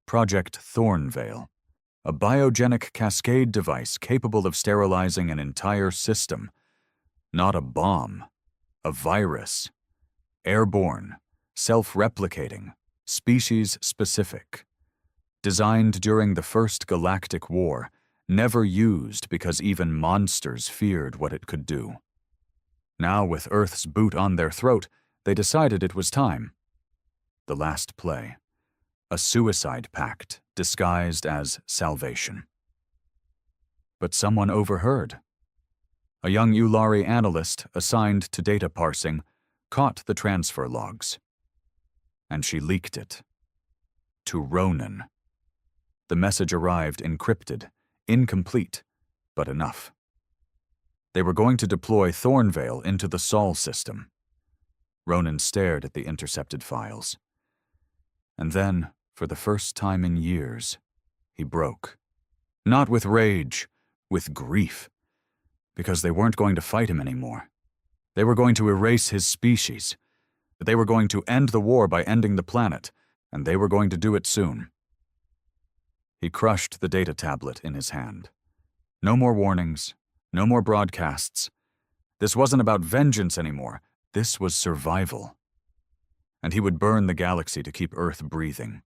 Speaker 1: Project Thornvale, a biogenic cascade device capable of sterilizing an entire system. Not a bomb, a virus. Airborne, self-replicating, species-specific. Designed during the First Galactic War, never used because even monsters feared what it could do. Now, with Earth's boot on their throat, they decided it was time. The last play. A suicide pact disguised as salvation. But someone overheard. A young Ulari analyst assigned to data parsing caught the transfer logs. And she leaked it. To Ronan. The message arrived encrypted, incomplete, but enough. They were going to deploy Thornvale into the Sol system. Ronan stared at the intercepted files. And then, for the first time in years, he broke. Not with rage, with grief. Because they weren't going to fight him anymore. They were going to erase his species. They were going to end the war by ending the planet, and they were going to do it soon. He crushed the data tablet in his hand. No more warnings, no more broadcasts. This wasn't about vengeance anymore. This was survival. And he would burn the galaxy to keep Earth breathing.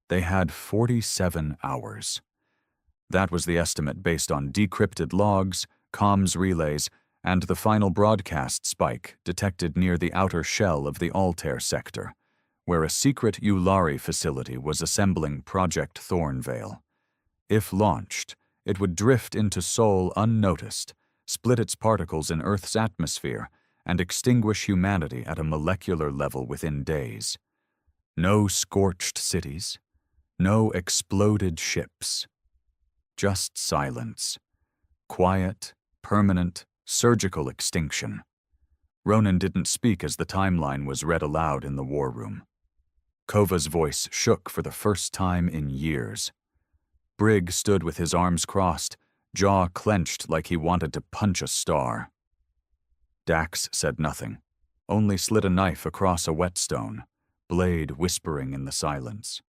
Speaker 1: They had 47 hours. That was the estimate based on decrypted logs, comms relays, and the final broadcast spike detected near the outer shell of the Altair sector, where a secret Ulari facility was assembling Project Thornvale. If launched, it would drift into Sol unnoticed, split its particles in Earth's atmosphere, and extinguish humanity at a molecular level within days. No scorched cities, no exploded ships. Just silence. Quiet, permanent, surgical extinction. Ronan didn't speak as the timeline was read aloud in the war room. Kova's voice shook for the first time in years. Brigg stood with his arms crossed, jaw clenched like he wanted to punch a star. Dax said nothing, only slid a knife across a whetstone, blade whispering in the silence.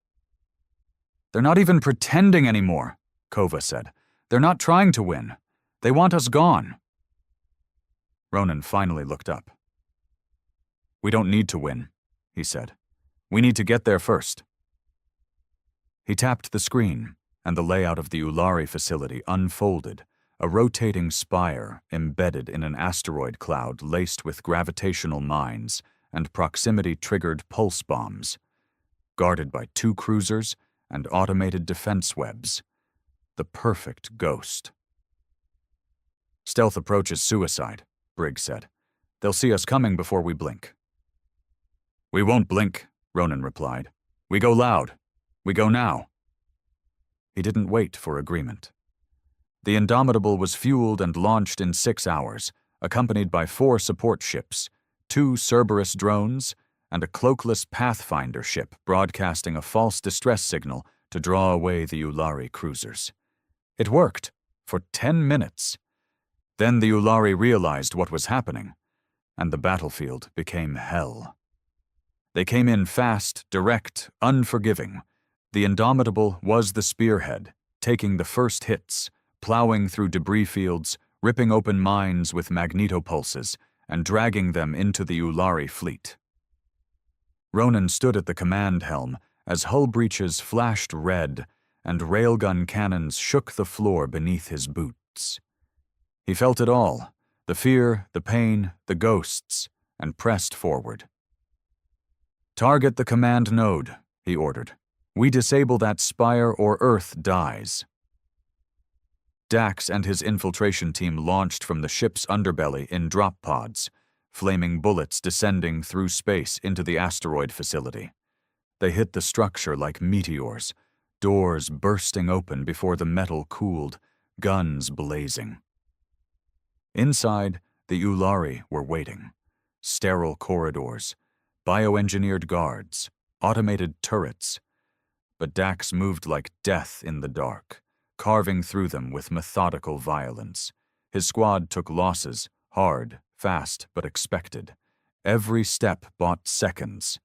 Speaker 1: "They're not even pretending anymore," Kova said. "They're not trying to win. They want us gone." Ronan finally looked up. "We don't need to win," he said. "We need to get there first." He tapped the screen, and the layout of the Ulari facility unfolded, a rotating spire embedded in an asteroid cloud laced with gravitational mines and proximity-triggered pulse bombs, guarded by 2 cruisers and automated defense webs. The perfect ghost. "Stealth approach is suicide," Briggs said. "They'll see us coming before we blink." "We won't blink," Ronan replied. "We go loud. We go now." He didn't wait for agreement. The Indomitable was fueled and launched in 6 hours, accompanied by 4 support ships, 2 Cerberus drones, and a cloakless Pathfinder ship broadcasting a false distress signal to draw away the Ulari cruisers. It worked, for 10 minutes. Then the Ulari realized what was happening, and the battlefield became hell. They came in fast, direct, unforgiving. The Indomitable was the spearhead, taking the first hits, plowing through debris fields, ripping open mines with magnetopulses, and dragging them into the Ulari fleet. Ronan stood at the command helm as hull breaches flashed red and railgun cannons shook the floor beneath his boots. He felt it all, the fear, the pain, the ghosts, and pressed forward. "Target the command node," he ordered. "We disable that spire or Earth dies." Dax and his infiltration team launched from the ship's underbelly in drop pods, flaming bullets descending through space into the asteroid facility. They hit the structure like meteors, doors bursting open before the metal cooled, guns blazing. Inside, the Ulari were waiting. Sterile corridors, bioengineered guards, automated turrets. But Dax moved like death in the dark, carving through them with methodical violence. His squad took losses, hard, fast, but expected. Every step bought seconds,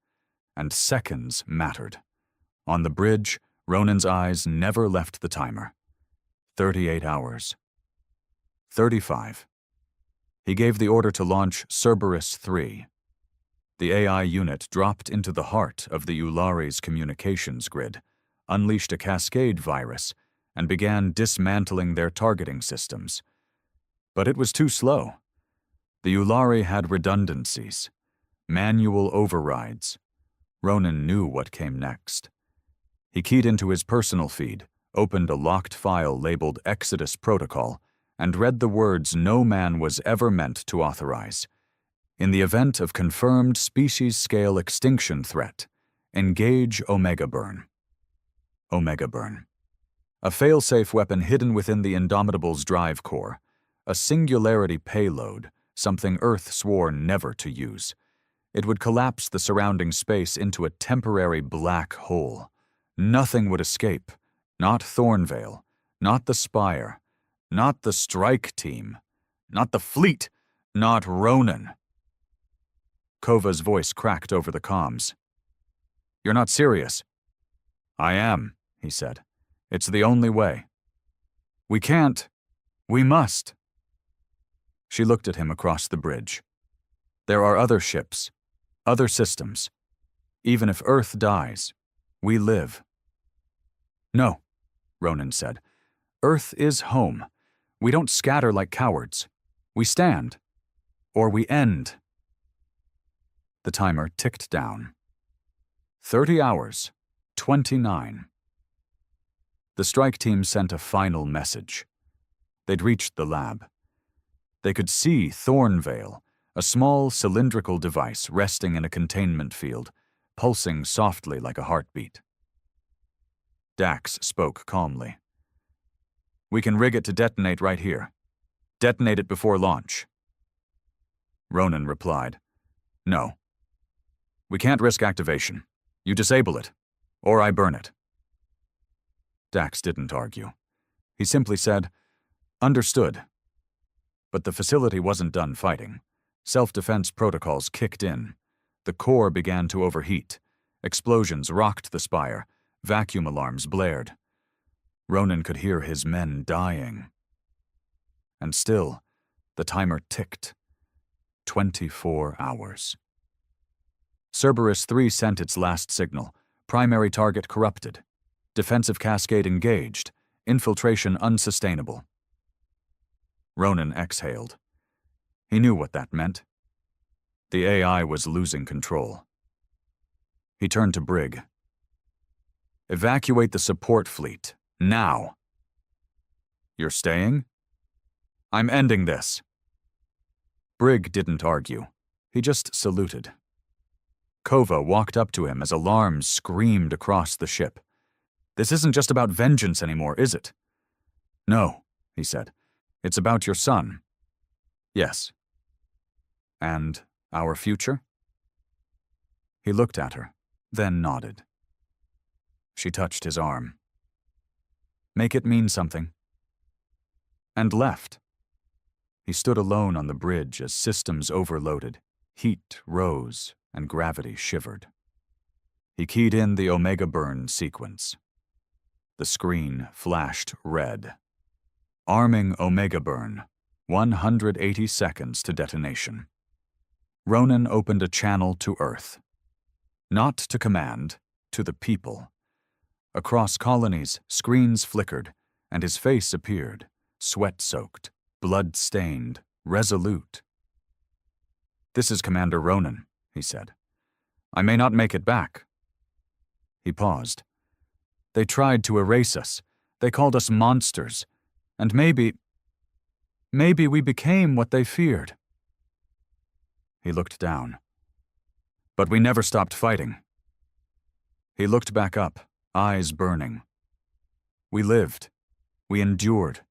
Speaker 1: and seconds mattered. On the bridge, Ronan's eyes never left the timer. 38 hours. 35. He gave the order to launch Cerberus 3. The AI unit dropped into the heart of the Ulari's communications grid, unleashed a cascade virus, and began dismantling their targeting systems. But it was too slow. The Ulari had redundancies, manual overrides. Ronan knew what came next. He keyed into his personal feed, opened a locked file labeled Exodus Protocol, and read the words no man was ever meant to authorize. In the event of confirmed species-scale extinction threat, engage Omega Burn. Omega Burn. A fail-safe weapon hidden within the Indomitable's drive core. A singularity payload, something Earth swore never to use. It would collapse the surrounding space into a temporary black hole. Nothing would escape. Not Thornvale. Not the Spire. Not the strike team. Not the fleet. Not Ronan. Kova's voice cracked over the comms. "You're not serious." "I am," he said. "It's the only way." "We can't. We must." She looked at him across the bridge. "There are other ships, other systems. Even if Earth dies, we live." "No," Ronan said. "Earth is home. We don't scatter like cowards. We stand. Or we end." The timer ticked down. 30 hours, 29. The strike team sent a final message. They'd reached the lab. They could see Thornvale, a small cylindrical device resting in a containment field, pulsing softly like a heartbeat. Dax spoke calmly. "We can rig it to detonate right here. Detonate it before launch." Ronan replied, "No. We can't risk activation. You disable it, or I burn it." Dax didn't argue. He simply said, "Understood." But the facility wasn't done fighting. Self-defense protocols kicked in. The core began to overheat. Explosions rocked the spire. Vacuum alarms blared. Ronan could hear his men dying. And still, the timer ticked. 24 hours. Cerberus 3 sent its last signal. Primary target corrupted. Defensive cascade engaged. Infiltration unsustainable. Ronan exhaled. He knew what that meant. The AI was losing control. He turned to Brig. "Evacuate the support fleet, now." "You're staying?" "I'm ending this." Brig didn't argue. He just saluted. Kova walked up to him as alarms screamed across the ship. "This isn't just about vengeance anymore, is it?" "No," he said. "It's about your son." "Yes." "And our future?" He looked at her, then nodded. She touched his arm. "Make it mean something." And left. He stood alone on the bridge as systems overloaded, heat rose, and gravity shivered. He keyed in the Omega Burn sequence. The screen flashed red. Arming Omega Burn, 180 seconds to detonation. Ronan opened a channel to Earth. Not to command, to the people. Across colonies, screens flickered, and his face appeared, sweat-soaked, blood-stained, resolute. "This is Commander Ronan," he said. "I may not make it back." He paused. "They tried to erase us. They called us monsters. And maybe we became what they feared." He looked down. "But we never stopped fighting." He looked back up, eyes burning. "We lived. We endured.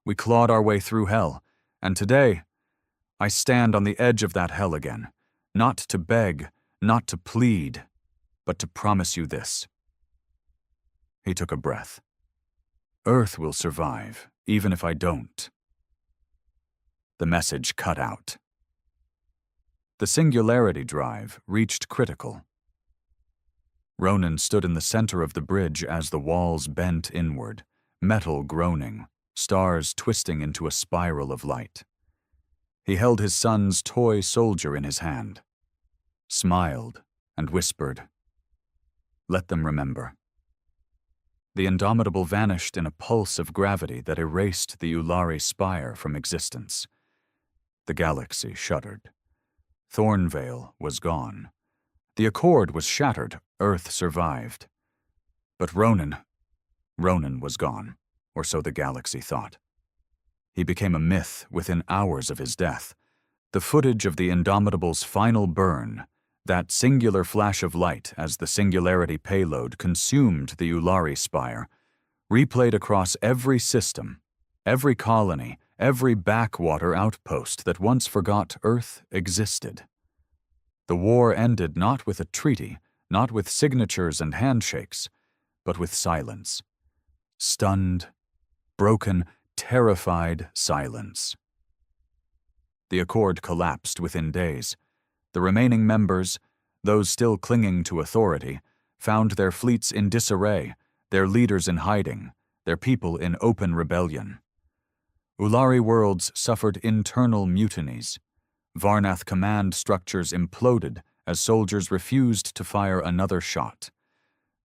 Speaker 1: We clawed our way through hell. And today, I stand on the edge of that hell again, not to beg, not to plead, but to promise you this." He took a breath. "Earth will survive, even if I don't." The message cut out. The singularity drive reached critical. Ronan stood in the center of the bridge as the walls bent inward, metal groaning, stars twisting into a spiral of light. He held his son's toy soldier in his hand, smiled, and whispered, "Let them remember." The Indomitable vanished in a pulse of gravity that erased the Ulari spire from existence. The galaxy shuddered. Thornvale was gone. The Accord was shattered. Earth survived. But Ronan was gone, or so the galaxy thought. He became a myth within hours of his death. The footage of the Indomitable's final burn, that singular flash of light as the Singularity payload consumed the Ulari Spire, replayed across every system, every colony, every backwater outpost that once forgot Earth existed. The war ended not with a treaty, not with signatures and handshakes, but with silence. Stunned, broken, terrified silence. The Accord collapsed within days. The remaining members, those still clinging to authority, found their fleets in disarray, their leaders in hiding, their people in open rebellion. Ulari worlds suffered internal mutinies. Varnath command structures imploded as soldiers refused to fire another shot.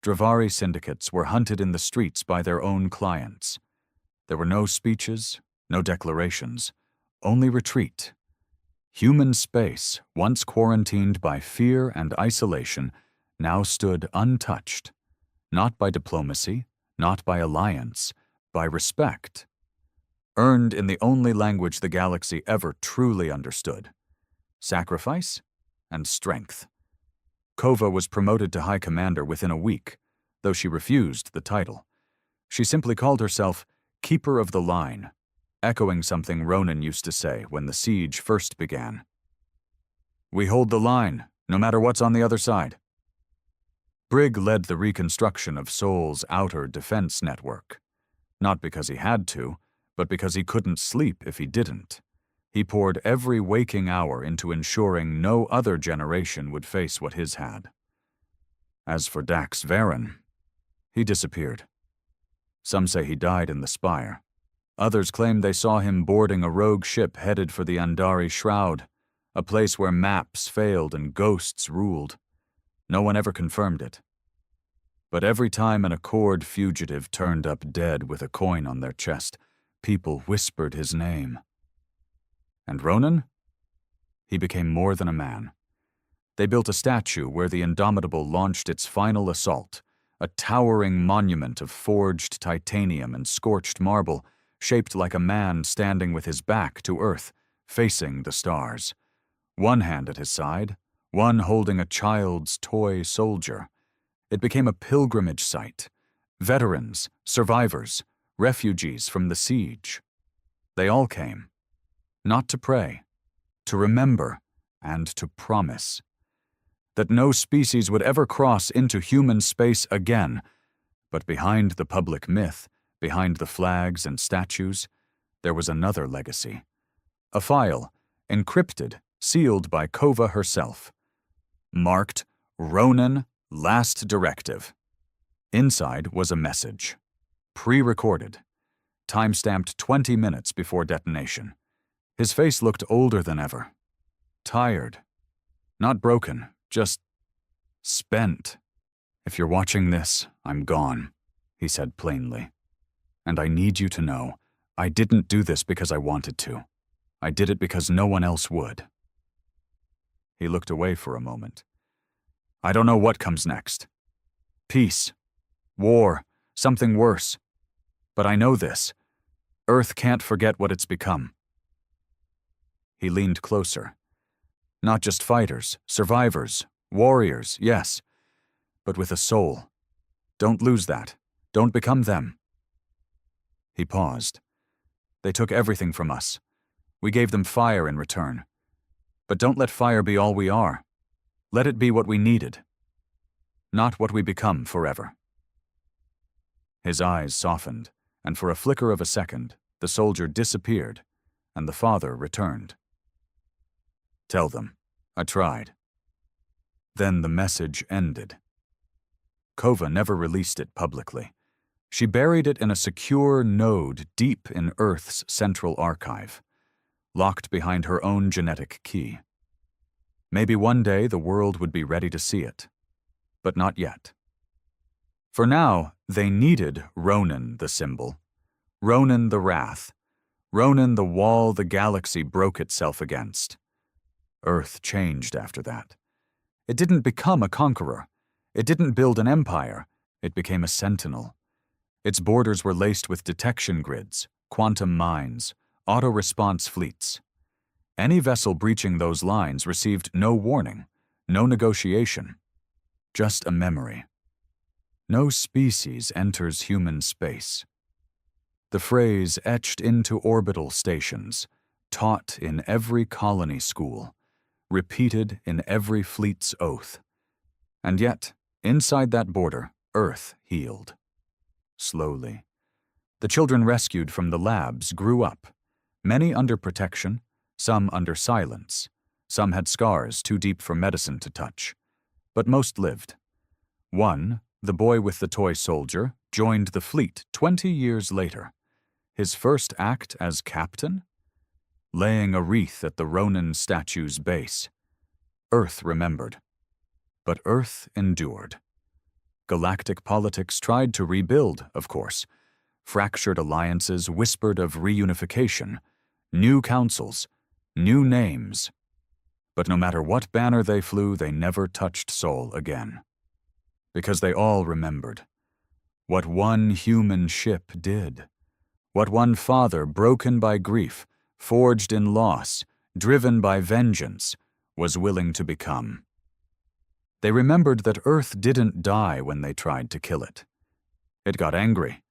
Speaker 1: Dravari syndicates were hunted in the streets by their own clients. There were no speeches, no declarations, only retreat. Human space, once quarantined by fear and isolation, now stood untouched, not by diplomacy, not by alliance, by respect, earned in the only language the galaxy ever truly understood: sacrifice and strength. Kova was promoted to High Commander within a week, though she refused the title. She simply called herself Keeper of the Line, echoing something Ronan used to say when the siege first began. "We hold the line, no matter what's on the other side." Brigg led the reconstruction of Sol's outer defense network, not because he had to, but because he couldn't sleep if he didn't. He poured every waking hour into ensuring no other generation would face what his had. As for Dax Varen, he disappeared. Some say he died in the Spire. Others claim they saw him boarding a rogue ship headed for the Andari Shroud, a place where maps failed and ghosts ruled. No one ever confirmed it. But every time an Accord fugitive turned up dead with a coin on their chest, people whispered his name. And Ronan? He became more than a man. They built a statue where the Indomitable launched its final assault, a towering monument of forged titanium and scorched marble, shaped like a man standing with his back to Earth, facing the stars. One hand at his side, one holding a child's toy soldier. It became a pilgrimage site. Veterans, survivors, refugees from the siege. They all came, not to pray, to remember, and to promise. That no species would ever cross into human space again, but behind the public myth, behind the flags and statues, there was another legacy. A file, encrypted, sealed by Kova herself. Marked, Ronan, Last Directive. Inside was a message. Pre-recorded. Time-stamped 20 minutes before detonation. His face looked older than ever. Tired. Not broken, just spent. "If you're watching this, I'm gone," he said plainly. "And I need you to know, I didn't do this because I wanted to. I did it because no one else would." He looked away for a moment. "I don't know what comes next. Peace. War. Something worse. But I know this. Earth can't forget what it's become." He leaned closer. Not just fighters, survivors, warriors, yes, but with a soul. Don't lose that. Don't become them. He paused. "They took everything from us. We gave them fire in return. But don't let fire be all we are. Let it be what we needed, not what we become forever." His eyes softened, and for a flicker of a second, the soldier disappeared, and the father returned. "Tell them. I tried." Then the message ended. Kova never released it publicly. She buried it in a secure node deep in Earth's central archive, locked behind her own genetic key. Maybe one day the world would be ready to see it, but not yet. For now, they needed Ronan the symbol, Ronan the wrath, Ronan the wall the galaxy broke itself against. Earth changed after that. It didn't become a conqueror. It didn't build an empire. It became a sentinel. Its borders were laced with detection grids, quantum mines, auto-response fleets. Any vessel breaching those lines received no warning, no negotiation, just a memory. No species enters human space. The phrase etched into orbital stations, taught in every colony school, repeated in every fleet's oath. And yet, inside that border, Earth healed. Slowly. The children rescued from the labs grew up, many under protection, some under silence. Some had scars too deep for medicine to touch. But most lived. One, the boy with the toy soldier, joined the fleet 20 years later. His first act as captain? Laying a wreath at the Ronin statue's base. Earth remembered. But Earth endured. Galactic politics tried to rebuild, of course. Fractured alliances whispered of reunification, new councils, new names. But no matter what banner they flew, they never touched Sol again. Because they all remembered what one human ship did. What one father, broken by grief, forged in loss, driven by vengeance, was willing to become. They remembered that Earth didn't die when they tried to kill it. It got angry,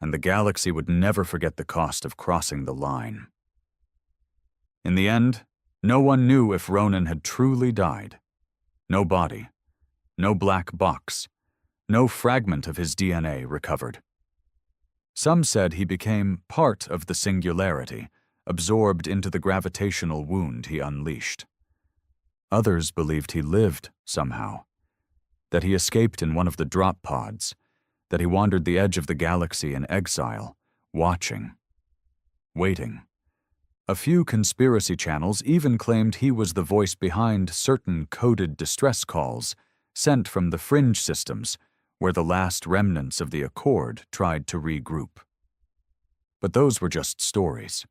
Speaker 1: and the galaxy would never forget the cost of crossing the line. In the end, no one knew if Ronin had truly died. No body, no black box, no fragment of his DNA recovered. Some said he became part of the singularity, absorbed into the gravitational wound he unleashed. Others believed he lived somehow, that he escaped in one of the drop pods, that he wandered the edge of the galaxy in exile, watching, waiting. A few conspiracy channels even claimed he was the voice behind certain coded distress calls sent from the fringe systems where the last remnants of the Accord tried to regroup. But those were just stories.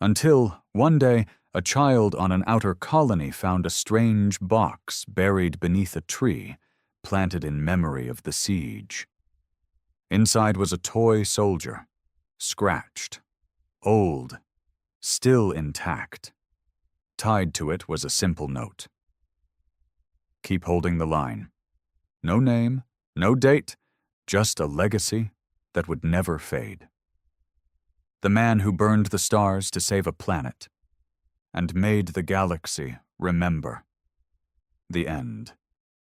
Speaker 1: Until, one day, a child on an outer colony found a strange box buried beneath a tree, planted in memory of the siege. Inside was a toy soldier, scratched, old, still intact. Tied to it was a simple note. Keep holding the line. No name, no date, just a legacy that would never fade. The man who burned the stars to save a planet and made the galaxy remember. The end.